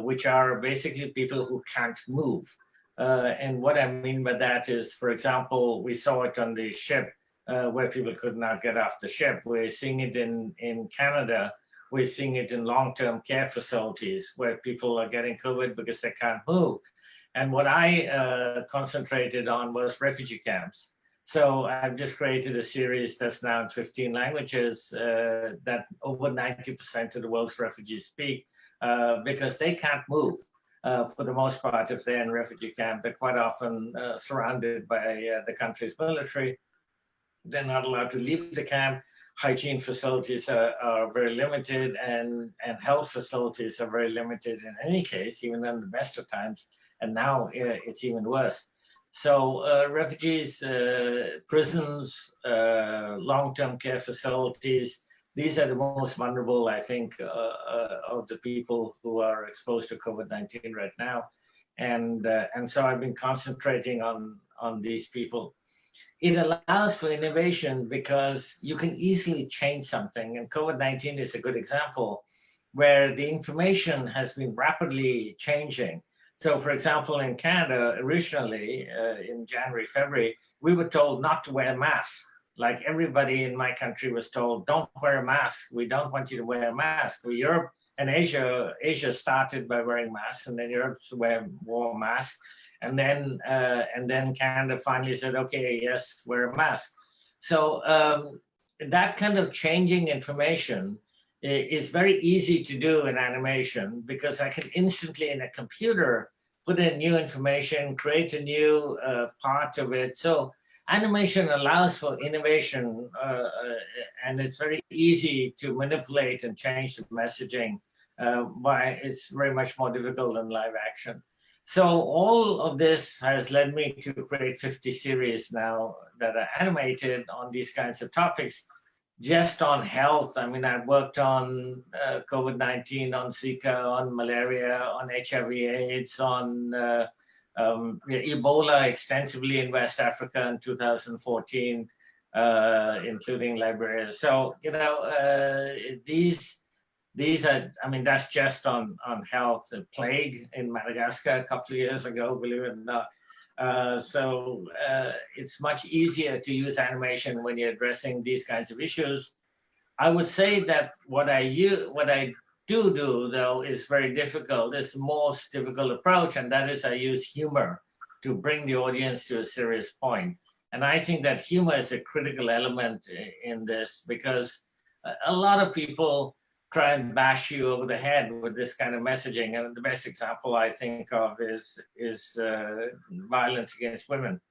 which are basically people who can't move. And what I mean by that is, for example, we saw it on the ship where people could not get off the ship. We're seeing it in Canada. We're seeing it in long-term care facilities where people are getting COVID because they can't move. And what I concentrated on was refugee camps. So I've just created a series that's now in 15 languages that over 90% of the world's refugees speak because they can't move. For the most part, if they're in refugee camp, they're quite often surrounded by the country's military. They're not allowed to leave the camp. Hygiene facilities are very limited, and health facilities are very limited in any case, even in the best of times. And now it's even worse. So refugees, prisons, long-term care facilities, these are the most vulnerable, I think, of the people who are exposed to COVID-19 right now. And so I've been concentrating on these people. It allows for innovation because you can easily change something. And COVID-19 is a good example where the information has been rapidly changing. So for example, in Canada, originally in January, February, we were told not to wear masks. Like everybody in my country was told, don't wear a mask. We don't want you to wear a mask. Well, Europe and Asia started by wearing masks, and then Europe wore masks. And then Canada finally said, okay, yes, wear a mask. So that kind of changing information is very easy to do in animation because I can instantly in a computer put in new information, create a new part of it. So animation allows for innovation, and it's very easy to manipulate and change the messaging. Why it's very much more difficult than live action. So all of this has led me to create 50 series now that are animated on these kinds of topics, just on health. I mean, I've worked on COVID-19, on Zika, on malaria, on HIV/AIDS, on Ebola extensively in West Africa in 2014, including Liberia. So, you know, these are, I mean, that's just on health. The plague in Madagascar a couple of years ago, believe it or not. So it's much easier to use animation when you're addressing these kinds of issues. I would say that what I do though is very difficult. It's the most difficult approach, and that is I use humor to bring the audience to a serious point. And I think that humor is a critical element in this, because a lot of people try and bash you over the head with this kind of messaging. And the best example I think of is violence against women.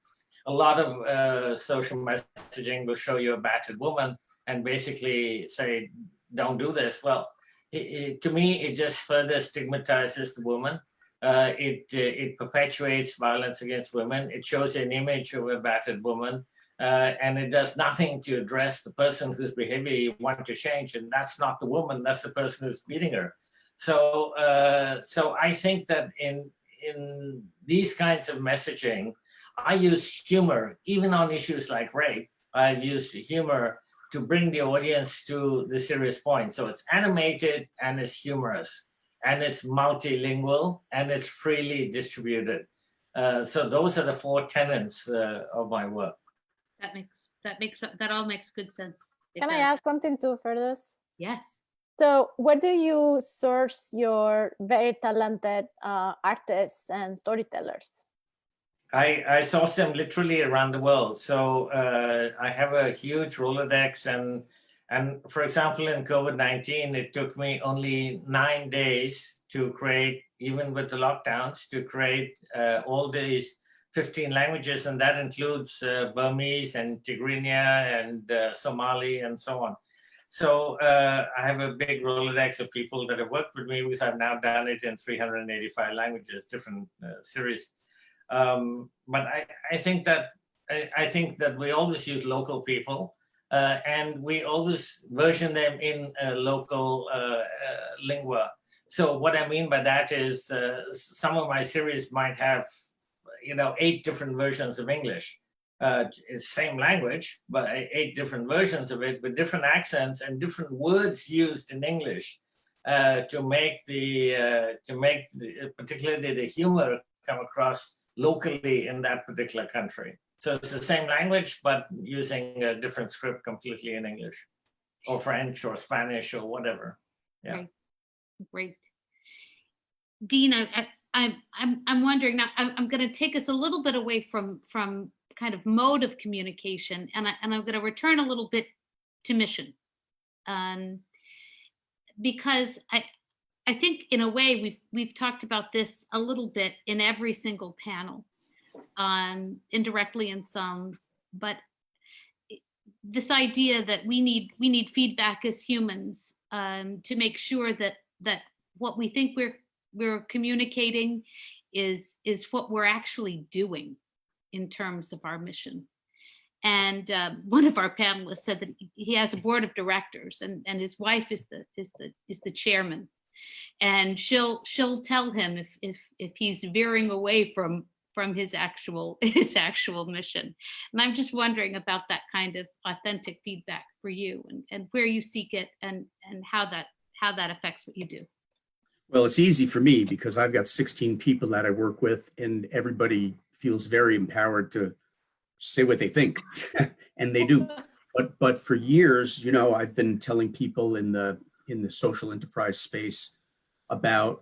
A lot of social messaging will show you a battered woman and basically say, don't do this. Well, to me, it just further stigmatizes the woman. It perpetuates violence against women. It shows an image of a battered woman, and it does nothing to address the person whose behavior you want to change. And that's not the woman; that's the person who's beating her. So, so I think that in these kinds of messaging, I use humor, even on issues like rape. I've used humor to bring the audience to the serious point. So it's animated and it's humorous and it's multilingual and it's freely distributed. So those are the 4 tenets of my work. That all makes good sense. Can I ask something too, Firdaus? Yes. So where do you source your very talented artists and storytellers? I source them literally around the world. So I have a huge Rolodex, and for example, in COVID-19, it took me only 9 days to create, even with the lockdowns, to create all these 15 languages, and that includes Burmese and Tigrinya and Somali and so on. So I have a big Rolodex of people that have worked with me, because I've now done it in 385 languages, different series. But I think that we always use local people, and we always version them in local lingua. So what I mean by that is some of my series might have, 8 different versions of English. It's same language, but 8 different versions of it with different accents and different words used in English to make particularly the humor come across locally in that particular country. So it's the same language, but using a different script completely in English or French or Spanish or whatever. Yeah. Great. Dean, I'm wondering now, I'm going to take us a little bit away from kind of mode of communication, and I'm going to return a little bit to mission. Because I think in a way we've talked about this a little bit in every single panel, indirectly in some, but this idea that we need feedback as humans to make sure that what we think we're communicating is what we're actually doing in terms of our mission. And one of our panelists said that he has a board of directors, and his wife is the chairman. And she'll tell him if he's veering away from his actual mission. And I'm just wondering about that kind of authentic feedback for you, and where you seek it, and how that affects what you do. Well, it's easy for me because I've got 16 people that I work with, and everybody feels very empowered to say what they think, and they do. But for years, I've been telling people in the social enterprise space about,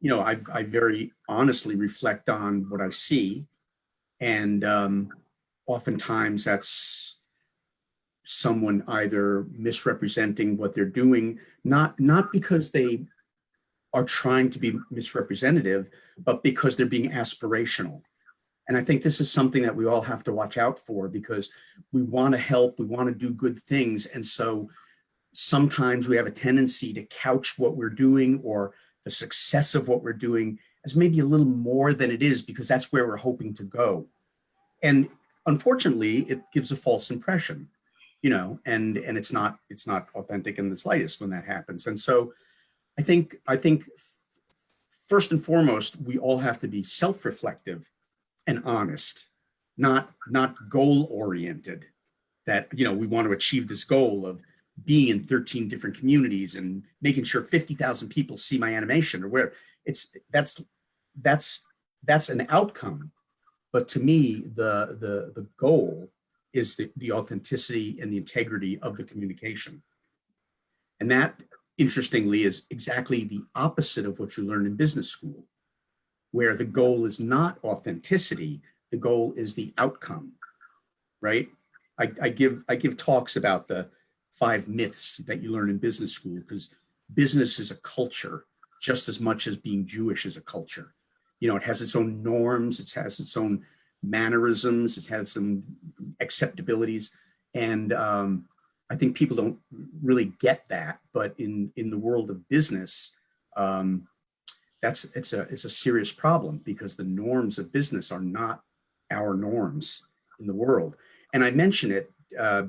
I very honestly reflect on what I see, and oftentimes that's someone either misrepresenting what they're doing, not because they are trying to be misrepresentative, but because they're being aspirational. And I think this is something that we all have to watch out for, because we want to help, we want to do good things. And so sometimes we have a tendency to couch what we're doing or the success of what we're doing as maybe a little more than it is, because that's where we're hoping to go. And unfortunately, it gives a false impression, and it's not authentic in the slightest when that happens. And so I think first and foremost, we all have to be self-reflective and honest, not goal-oriented, that, we want to achieve this goal of being in 13 different communities and making sure 50,000 people see my animation, or where that's an outcome. But to me, the goal is the authenticity and the integrity of the communication. And that interestingly, is exactly the opposite of what you learn in business school, where the goal is not authenticity, the goal is the outcome, right? I give talks about the 5 myths that you learn in business school, because business is a culture just as much as being Jewish is a culture. You know, it has its own norms, it has its own mannerisms, it has some acceptabilities. And I think people don't really get that. But in the world of business, it's a serious problem, because the norms of business are not our norms in the world. And I mention it,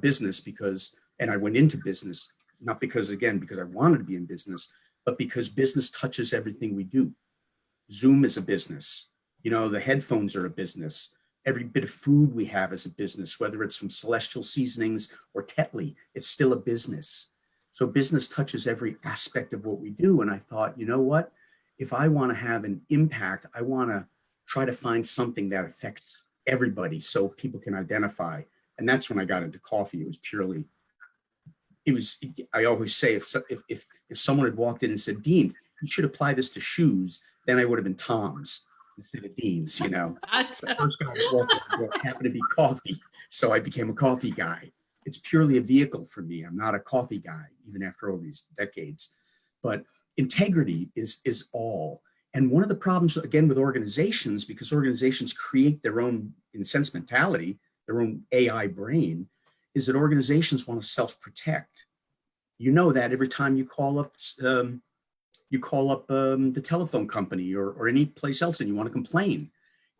business, because, and I went into business, not because, again, because I wanted to be in business, but because business touches everything we do. Zoom is a business. You know, the headphones are a business. Every bit of food we have is a business, whether it's from Celestial Seasonings or Tetley, it's still a business. So business touches every aspect of what we do. And I thought, you know what? If I want to have an impact, I want to try to find something that affects everybody so people can identify. And that's when I got into coffee. I always say, if someone had walked in and said, Dean, you should apply this to shoes, then I would have been Tom's instead of Dean's, you know. The first guy that walked in the door happened to be coffee, so I became a coffee guy. It's purely a vehicle for me. I'm not a coffee guy, even after all these decades. But integrity is all. And one of the problems, again, with organizations, because organizations create their own, in a sense, mentality, their own AI brain, is that organizations want to self-protect. You know that every time you call up the telephone company or any place else and you want to complain,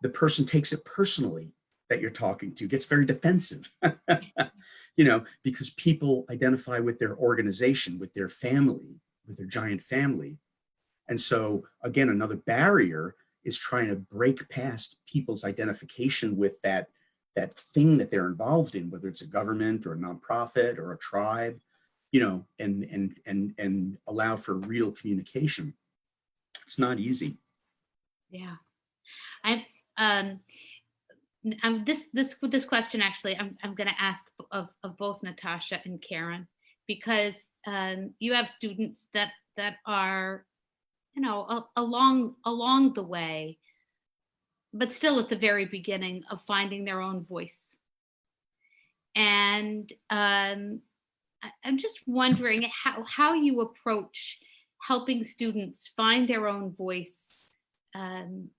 the person takes it personally that you're talking to, gets very defensive, you know, because people identify with their organization, with their family, with their giant family. And so, again, another barrier is trying to break past people's identification with that thing that they're involved in, whether it's a government or a nonprofit or a tribe, you know, and allow for real communication. It's not easy. Yeah. This question, actually, I'm going to ask of both Natacha and Karen, because you have students that are, you know, along the way, but still at the very beginning of finding their own voice. And I'm just wondering how you approach helping students find their own voice, and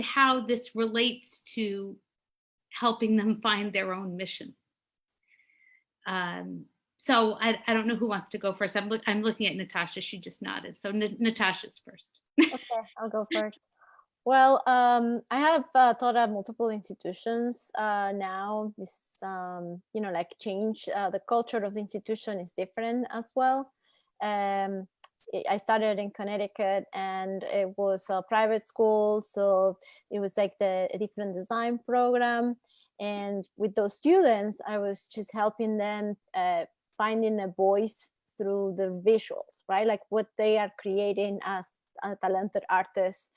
how this relates to helping them find their own mission. So I don't know who wants to go first. I'm looking at Natacha. She just nodded. So Natacha's first. Okay, I'll go first. Well, I have taught at multiple institutions now. This, you know, like change. The culture of the institution is different as well. I started in Connecticut, and it was a private school, so it was like a different design program. And with those students, I was just helping them finding a voice through the visuals, right? Like what they are creating as talented artists,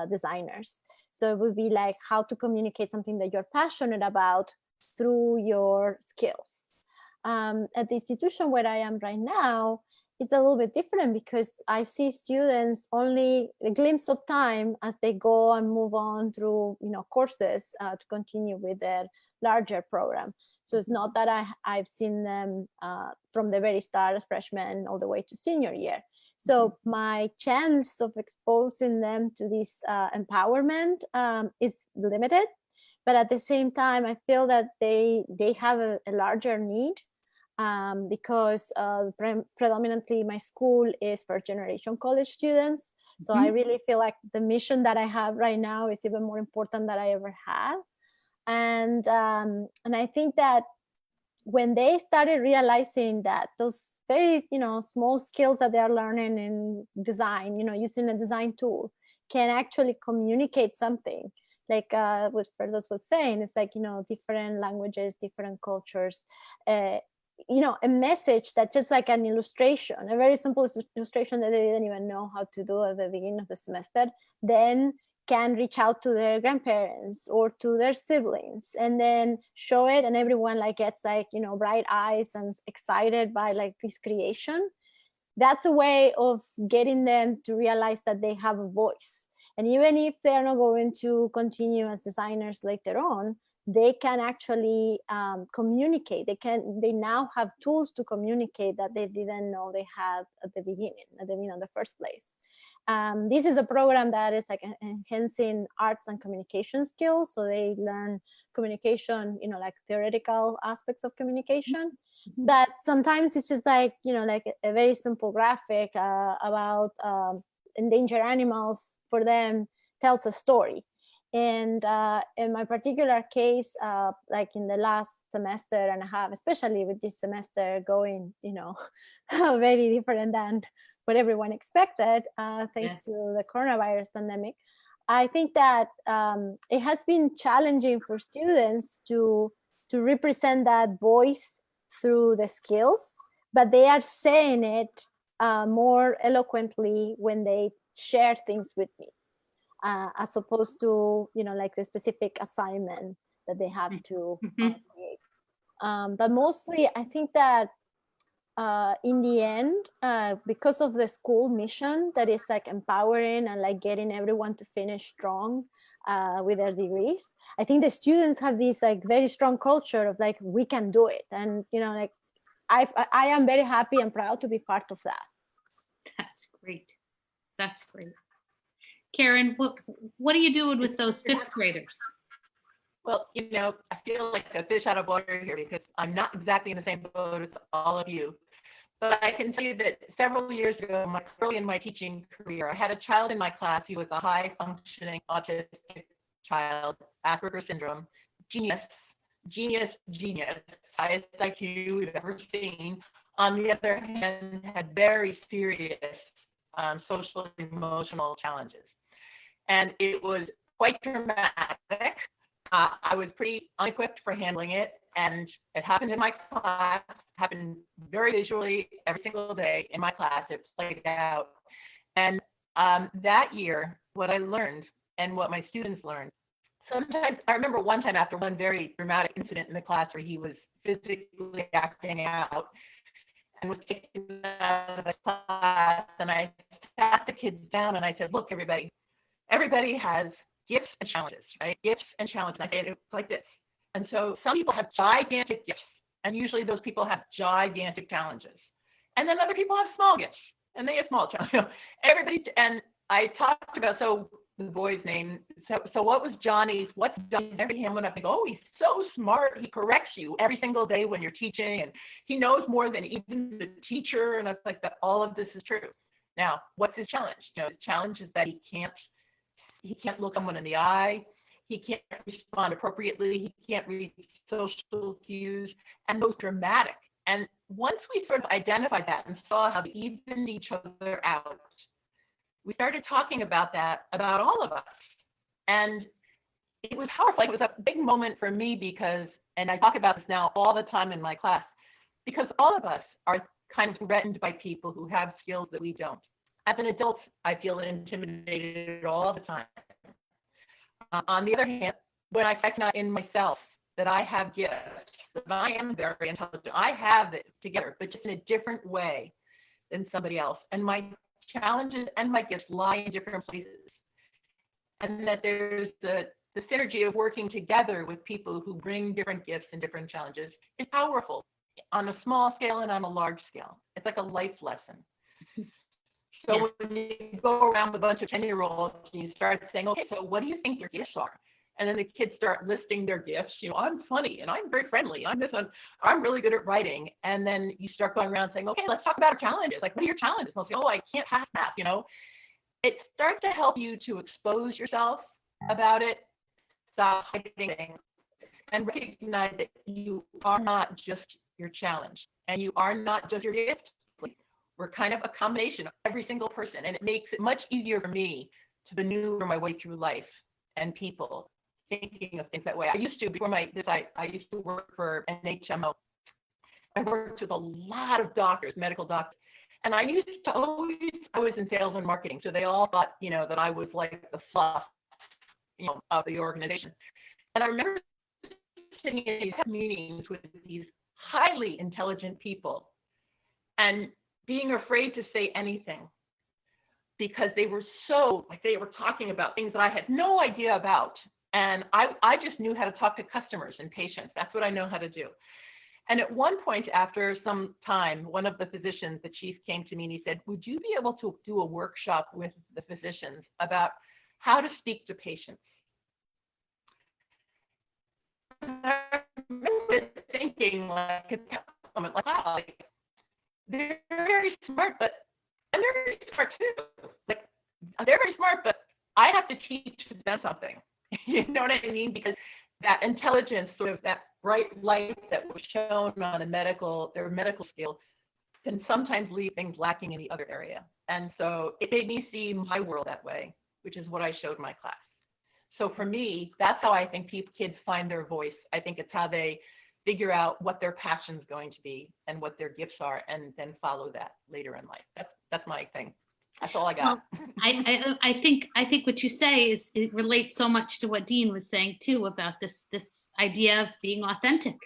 designers. So it would be like how to communicate something that you're passionate about through your skills. At the institution where I am right now, it's a little bit different, because I see students only a glimpse of time as they go and move on through, you know, courses to continue with their larger program. So it's not that I've seen them from the very start as freshmen all the way to senior year. So my chance of exposing them to this empowerment is limited, but at the same time, I feel that they have a larger need, because predominantly my school is first generation college students. So I really feel like the mission that I have right now is even more important than I ever have. And I think that when they started realizing that those very, you know, small skills that they are learning in design, you know, using a design tool can actually communicate something, like what Firdaus was saying, it's like, you know, different languages, different cultures, you know, a message that just like an illustration, a very simple illustration that they didn't even know how to do at the beginning of the semester, then can reach out to their grandparents or to their siblings and then show it, and everyone like gets like, you know, bright eyes and excited by like this creation. that's a way of getting them to realize that they have a voice. And even if they're not going to continue as designers later on, they can actually communicate. They now have tools to communicate that they didn't know they had at the beginning, in the first place. This is a program that is like enhancing arts and communication skills. So they learn communication, like theoretical aspects of communication. But sometimes it's just like, like a very simple graphic about endangered animals for them tells a story. And in my particular case, like in the last semester and a half, especially with this semester going, very different than what everyone expected, thanks to the coronavirus pandemic, I think that it has been challenging for students to represent that voice through the skills, but they are saying it more eloquently when they share things with me. As opposed to, like the specific assignment that they have to create. But mostly, I think that in the end, because of the school mission that is like empowering and like getting everyone to finish strong with their degrees, I think the students have this like very strong culture of like, we can do it. And, like I am very happy and proud to be part of that. That's great. That's great. Karen, what are you doing with those fifth graders? Well, I feel like a fish out of water here because I'm not exactly in the same boat as all of you. But I can tell you that several years ago, early in my teaching career, I had a child in my class who was a high-functioning autistic child, Asperger's syndrome, genius, highest IQ we've ever seen. On the other hand, had very serious social and emotional challenges. And it was quite dramatic. I was pretty unequipped for handling it, and it happened in my class, happened very visually every single day in my class. It played out. And that year, what I learned and what my students learned, sometimes, I remember one time after one very dramatic incident in the class where he was physically acting out and was taken out of the class, and I sat the kids down and I said, look, everybody has gifts and challenges, right? Gifts and challenges. And I say it like this. And so some people have gigantic gifts, and usually those people have gigantic challenges. And then other people have small gifts, and they have small challenges. And I talked about, so the boy's name, so what was Johnny's? What's Johnny's? Every hand went up and go, oh, he's so smart. He corrects you every single day when you're teaching, and he knows more than even the teacher. And I was like, that all of this is true. Now, what's his challenge? The challenge is that he can't look someone in the eye. He can't respond appropriately. He can't read social cues, and those dramatic. And once we sort of identified that and saw how they evened each other out, we started talking about that, about all of us. And it was powerful. It was a big moment for me because, and I talk about this now all the time in my class, because all of us are kind of threatened by people who have skills that we don't. As an adult, I feel intimidated all the time. On the other hand, when I recognize in myself that I have gifts, that I am very intelligent, I have it together, but just in a different way than somebody else. And my challenges and my gifts lie in different places. And that there's the synergy of working together with people who bring different gifts and different challenges is powerful on a small scale and on a large scale. It's like a life lesson. So yes. When you go around with a bunch of 10-year-olds and you start saying, okay, so what do you think your gifts are? And then the kids start listing their gifts. I'm funny and I'm very friendly. I'm this one. I'm really good at writing. And then you start going around saying, okay, let's talk about our challenges. Like, what are your challenges? And they'll say, oh, I can't pass math, It starts to help you to expose yourself about it, stop hiding, and recognize that you are not just your challenge and you are not just your gift. We're kind of a combination of every single person, and it makes it much easier for me to maneuver my way through life and people, thinking of things that way. I used to, before I used to work for NHMO. I worked with a lot of doctors, medical doctors, and I was in sales and marketing, so they all thought, that I was like the fluff, of the organization. And I remember sitting in these meetings with these highly intelligent people, and being afraid to say anything because they were so, like they were talking about things that I had no idea about. And I just knew how to talk to customers and patients. That's what I know how to do. And at one point after some time, one of the physicians, the chief, came to me and he said, would you be able to do a workshop with the physicians about how to speak to patients? And I remember thinking, like, at that moment, like, wow, like, they're very smart, but, and they're very smart too. Like, they're very smart, but I have to teach them something. You know what I mean? Because that intelligence, sort of that bright light that was shown on their medical skill can sometimes leave things lacking in the other area. And so it made me see my world that way, which is what I showed my class. So for me, that's how I think kids find their voice. I think it's how they figure out what their passion's going to be and what their gifts are, and then follow that later in life. That's my thing. That's all I got. Well, I think what you say is, it relates so much to what Dean was saying too, about this idea of being authentic.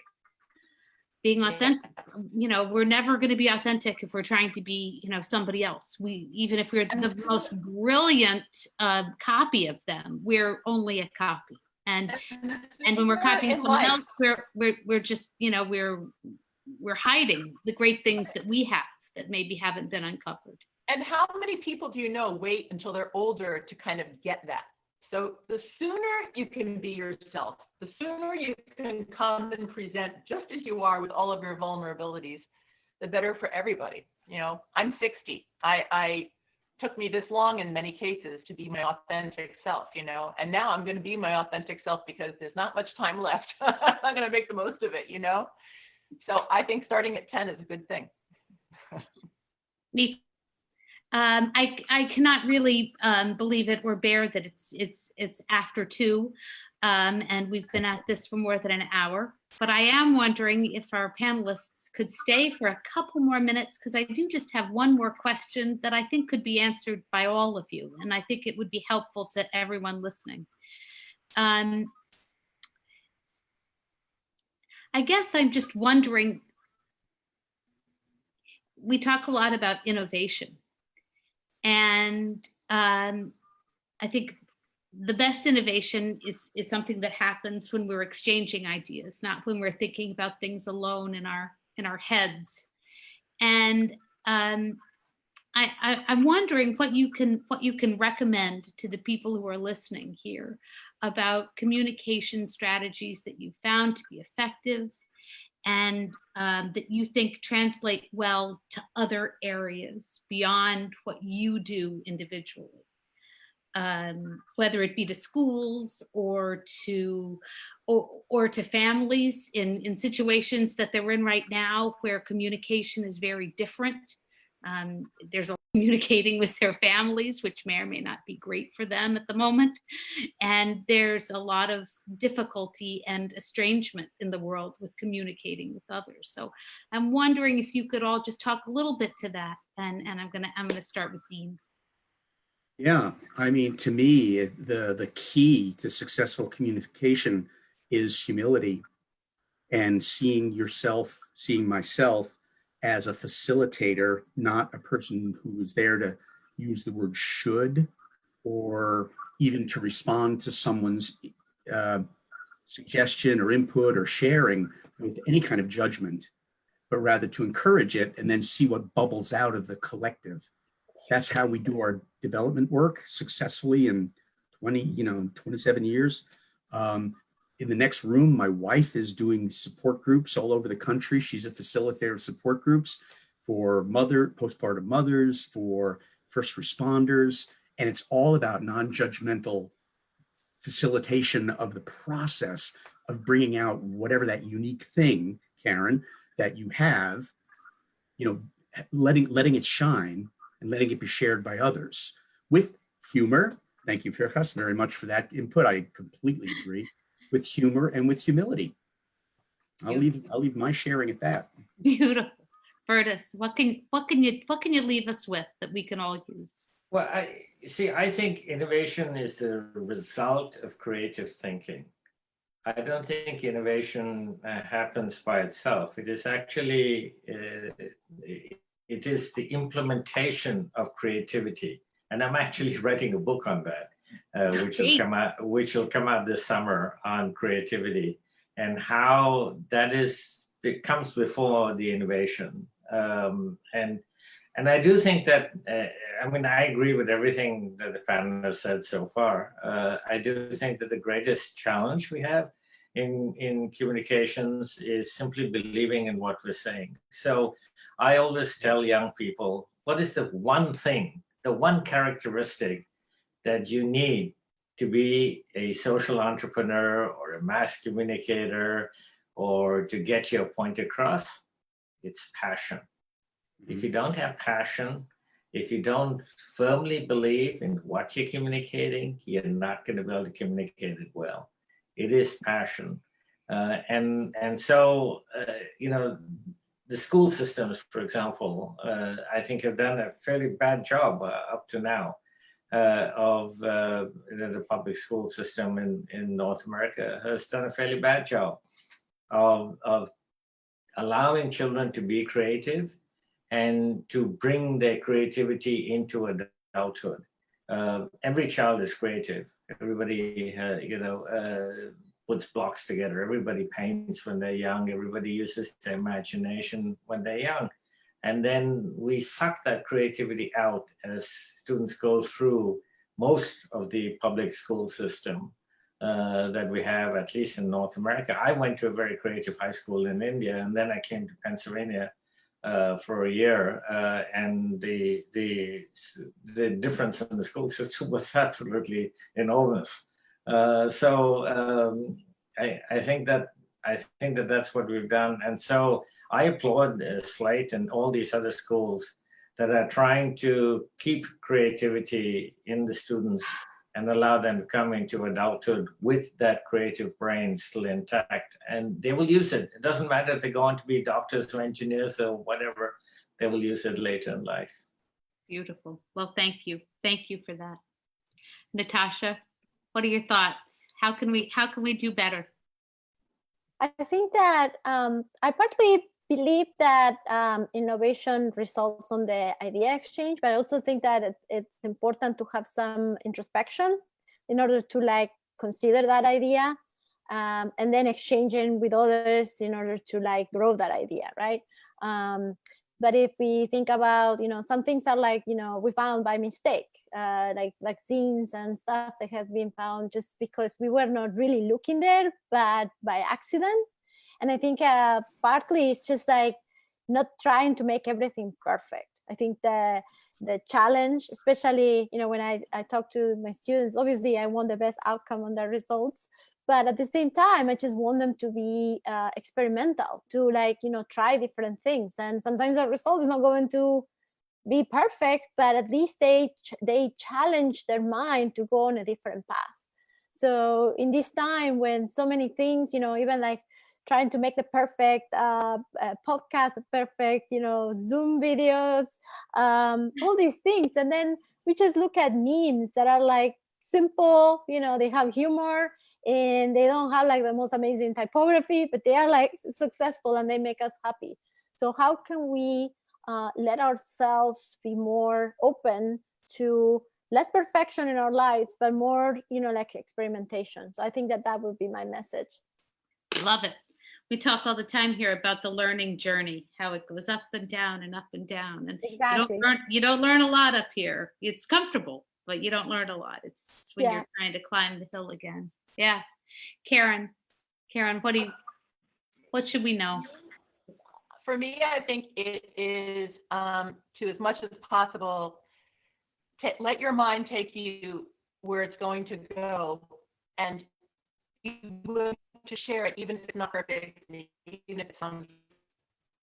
Being authentic. Yeah. You know, we're never going to be authentic if we're trying to be, you know, somebody else. Even if we're the most brilliant copy of them, we're only a copy. And when we're copying someone else, we're just, you know, we're hiding the great things that we have that maybe haven't been uncovered. And how many people do you know wait until they're older to kind of get that? So the sooner you can be yourself, the sooner you can come and present just as you are with all of your vulnerabilities, the better for everybody. You know, I'm 60. I took me this long in many cases to be my authentic self, you know, and now I'm going to be my authentic self because there's not much time left. I'm going to make the most of it, you know? So I think starting at 10 is a good thing. Me. I cannot really believe it or bear that it's after 2, and we've been at this for more than an hour. But I am wondering if our panelists could stay for a couple more minutes, because I do just have one more question that I think could be answered by all of you, and I think it would be helpful to everyone listening. I guess I'm just wondering. We talk a lot about innovation. And I think the best innovation is something that happens when we're exchanging ideas, not when we're thinking about things alone in our heads. And I'm wondering what you can recommend to the people who are listening here about communication strategies that you found to be effective, and that you think translate well to other areas beyond what you do individually, whether it be to schools or to families in situations that they're in right now where communication is very different. There's a communicating with their families, which may or may not be great for them at the moment. And there's a lot of difficulty and estrangement in the world with communicating with others. So I'm wondering if you could all just talk a little bit to that. And I'm gonna start with Dean. Yeah, I mean, to me, the key to successful communication is humility, and seeing myself as a facilitator, not a person who is there to use the word should, or even to respond to someone's suggestion or input or sharing with any kind of judgment, but rather to encourage it and then see what bubbles out of the collective. That's how we do our development work successfully in 27 years. In the next room, my wife is doing support groups all over the country. She's a facilitator of support groups for postpartum mothers, for first responders, and it's all about non-judgmental facilitation of the process of bringing out whatever that unique thing, Karen, that you have, letting it shine and letting it be shared by others with humor. Thank you, Firdaus, very much for that input. I completely agree. With humor and with humility. I'll leave my sharing at that. Beautiful. Firdaus, what can you leave us with that we can all use? Well, I think innovation is a result of creative thinking. I don't think innovation happens by itself. It is actually It is the implementation of creativity. And I'm actually writing a book on that, which will come out this summer on creativity and how it comes before the innovation. And I do think that, I agree with everything that the panel has said so far. I do think that the greatest challenge we have in communications is simply believing in what we're saying. So I always tell young people, what is the one thing, the one characteristic that you need to be a social entrepreneur or a mass communicator or to get your point across? It's passion. If you don't have passion, if you don't firmly believe in what you're communicating, you're not going to be able to communicate it well. It is passion. So the school systems, for example, I think have done a fairly bad job up to now of the public school system in North America has done a fairly bad job of allowing children to be creative and to bring their creativity into adulthood. Every child is creative. Everybody, puts blocks together. Everybody paints when they're young. Everybody uses their imagination when they're young. And then we suck that creativity out as students go through most of the public school system that we have, at least in North America. I went to a very creative high school in India, and then I came to Pennsylvania for a year, and the difference in the school system was absolutely enormous. I think that that's what we've done, and so I applaud Slate and all these other schools that are trying to keep creativity in the students and allow them to come into adulthood with that creative brain still intact. And they will use it. It doesn't matter if they go on to be doctors or engineers or whatever, they will use it later in life. Beautiful. Well, thank you. Thank you for that. Natacha, what are your thoughts? How can we do better? I think that I partly believe that innovation results on the idea exchange, but I also think that it's important to have some introspection in order to consider that idea and then exchanging with others in order to grow that idea, right? But if we think about, some things are we found by mistake, like vaccines and stuff that has been found just because we were not really looking there, but by accident. And I think partly it's just not trying to make everything perfect. I think the challenge, especially, when I talk to my students, obviously I want the best outcome on their results, but at the same time, I just want them to be experimental, to try different things. And sometimes the result is not going to be perfect, but at least they challenge their mind to go on a different path. So in this time when so many things, even trying to make the perfect podcast, the perfect, Zoom videos, all these things. And then we just look at memes that are simple, they have humor and they don't have the most amazing typography, but they are successful and they make us happy. So how can we let ourselves be more open to less perfection in our lives, but more, experimentation? So I think that would be my message. Love it. We talk all the time here about the learning journey, how it goes up and down and up and down. And exactly. You don't learn a lot up here. It's comfortable, but you don't learn a lot. It's when you're trying to climb the hill again. Yeah. Karen, what should we know? For me, I think it is to as much as possible, let your mind take you where it's going to go, and be willing to share it, even if it's not perfect, even if it sounds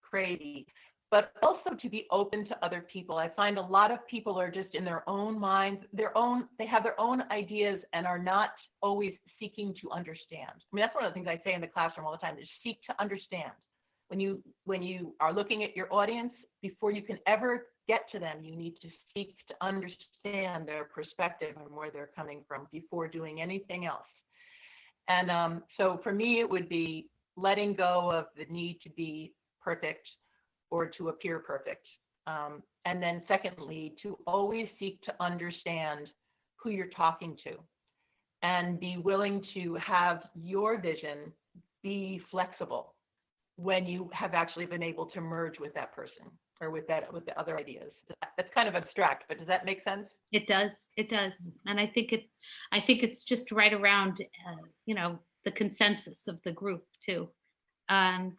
crazy, but also to be open to other people. I find a lot of people are just in their own minds, they have their own ideas and are not always seeking to understand. I mean, that's one of the things I say in the classroom all the time, is seek to understand. When you are looking at your audience, before you can ever get to them, you need to seek to understand their perspective and where they're coming from before doing anything else. And so for me, it would be letting go of the need to be perfect or to appear perfect. And then secondly, to always seek to understand who you're talking to and be willing to have your vision be flexible when you have actually been able to merge with that person or with the other ideas. That's kind of abstract, but does that make sense? It does. It does. And I think it's just right around, the consensus of the group too. I'm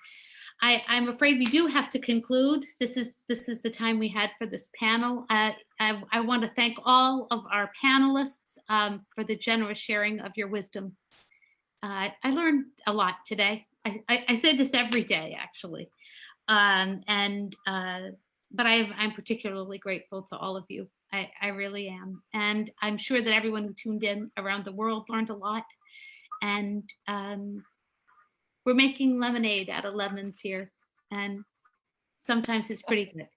afraid we do have to conclude. This is the time we had for this panel. I want to thank all of our panelists for the generous sharing of your wisdom. I learned a lot today. I say this every day, actually. But I'm particularly grateful to all of you. I really am. And I'm sure that everyone who tuned in around the world learned a lot. And we're making lemonade out of lemons here. And sometimes it's pretty good.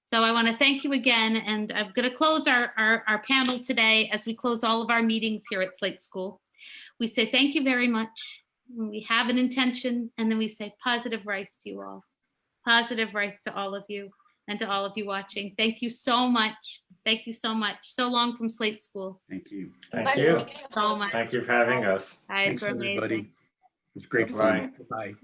So I want to thank you again. And I'm going to close our panel today as we close all of our meetings here at Slate School. We say thank you very much. We have an intention, and then we say positive rice to you all. Positive rice to all of you and to all of you watching. Thank you so much. Thank you so much. So long from Slate School. Thank you. Thank you. So much. Thank you for having us. Guys, Thanks, we're amazing. everybody. It was great fun. Bye.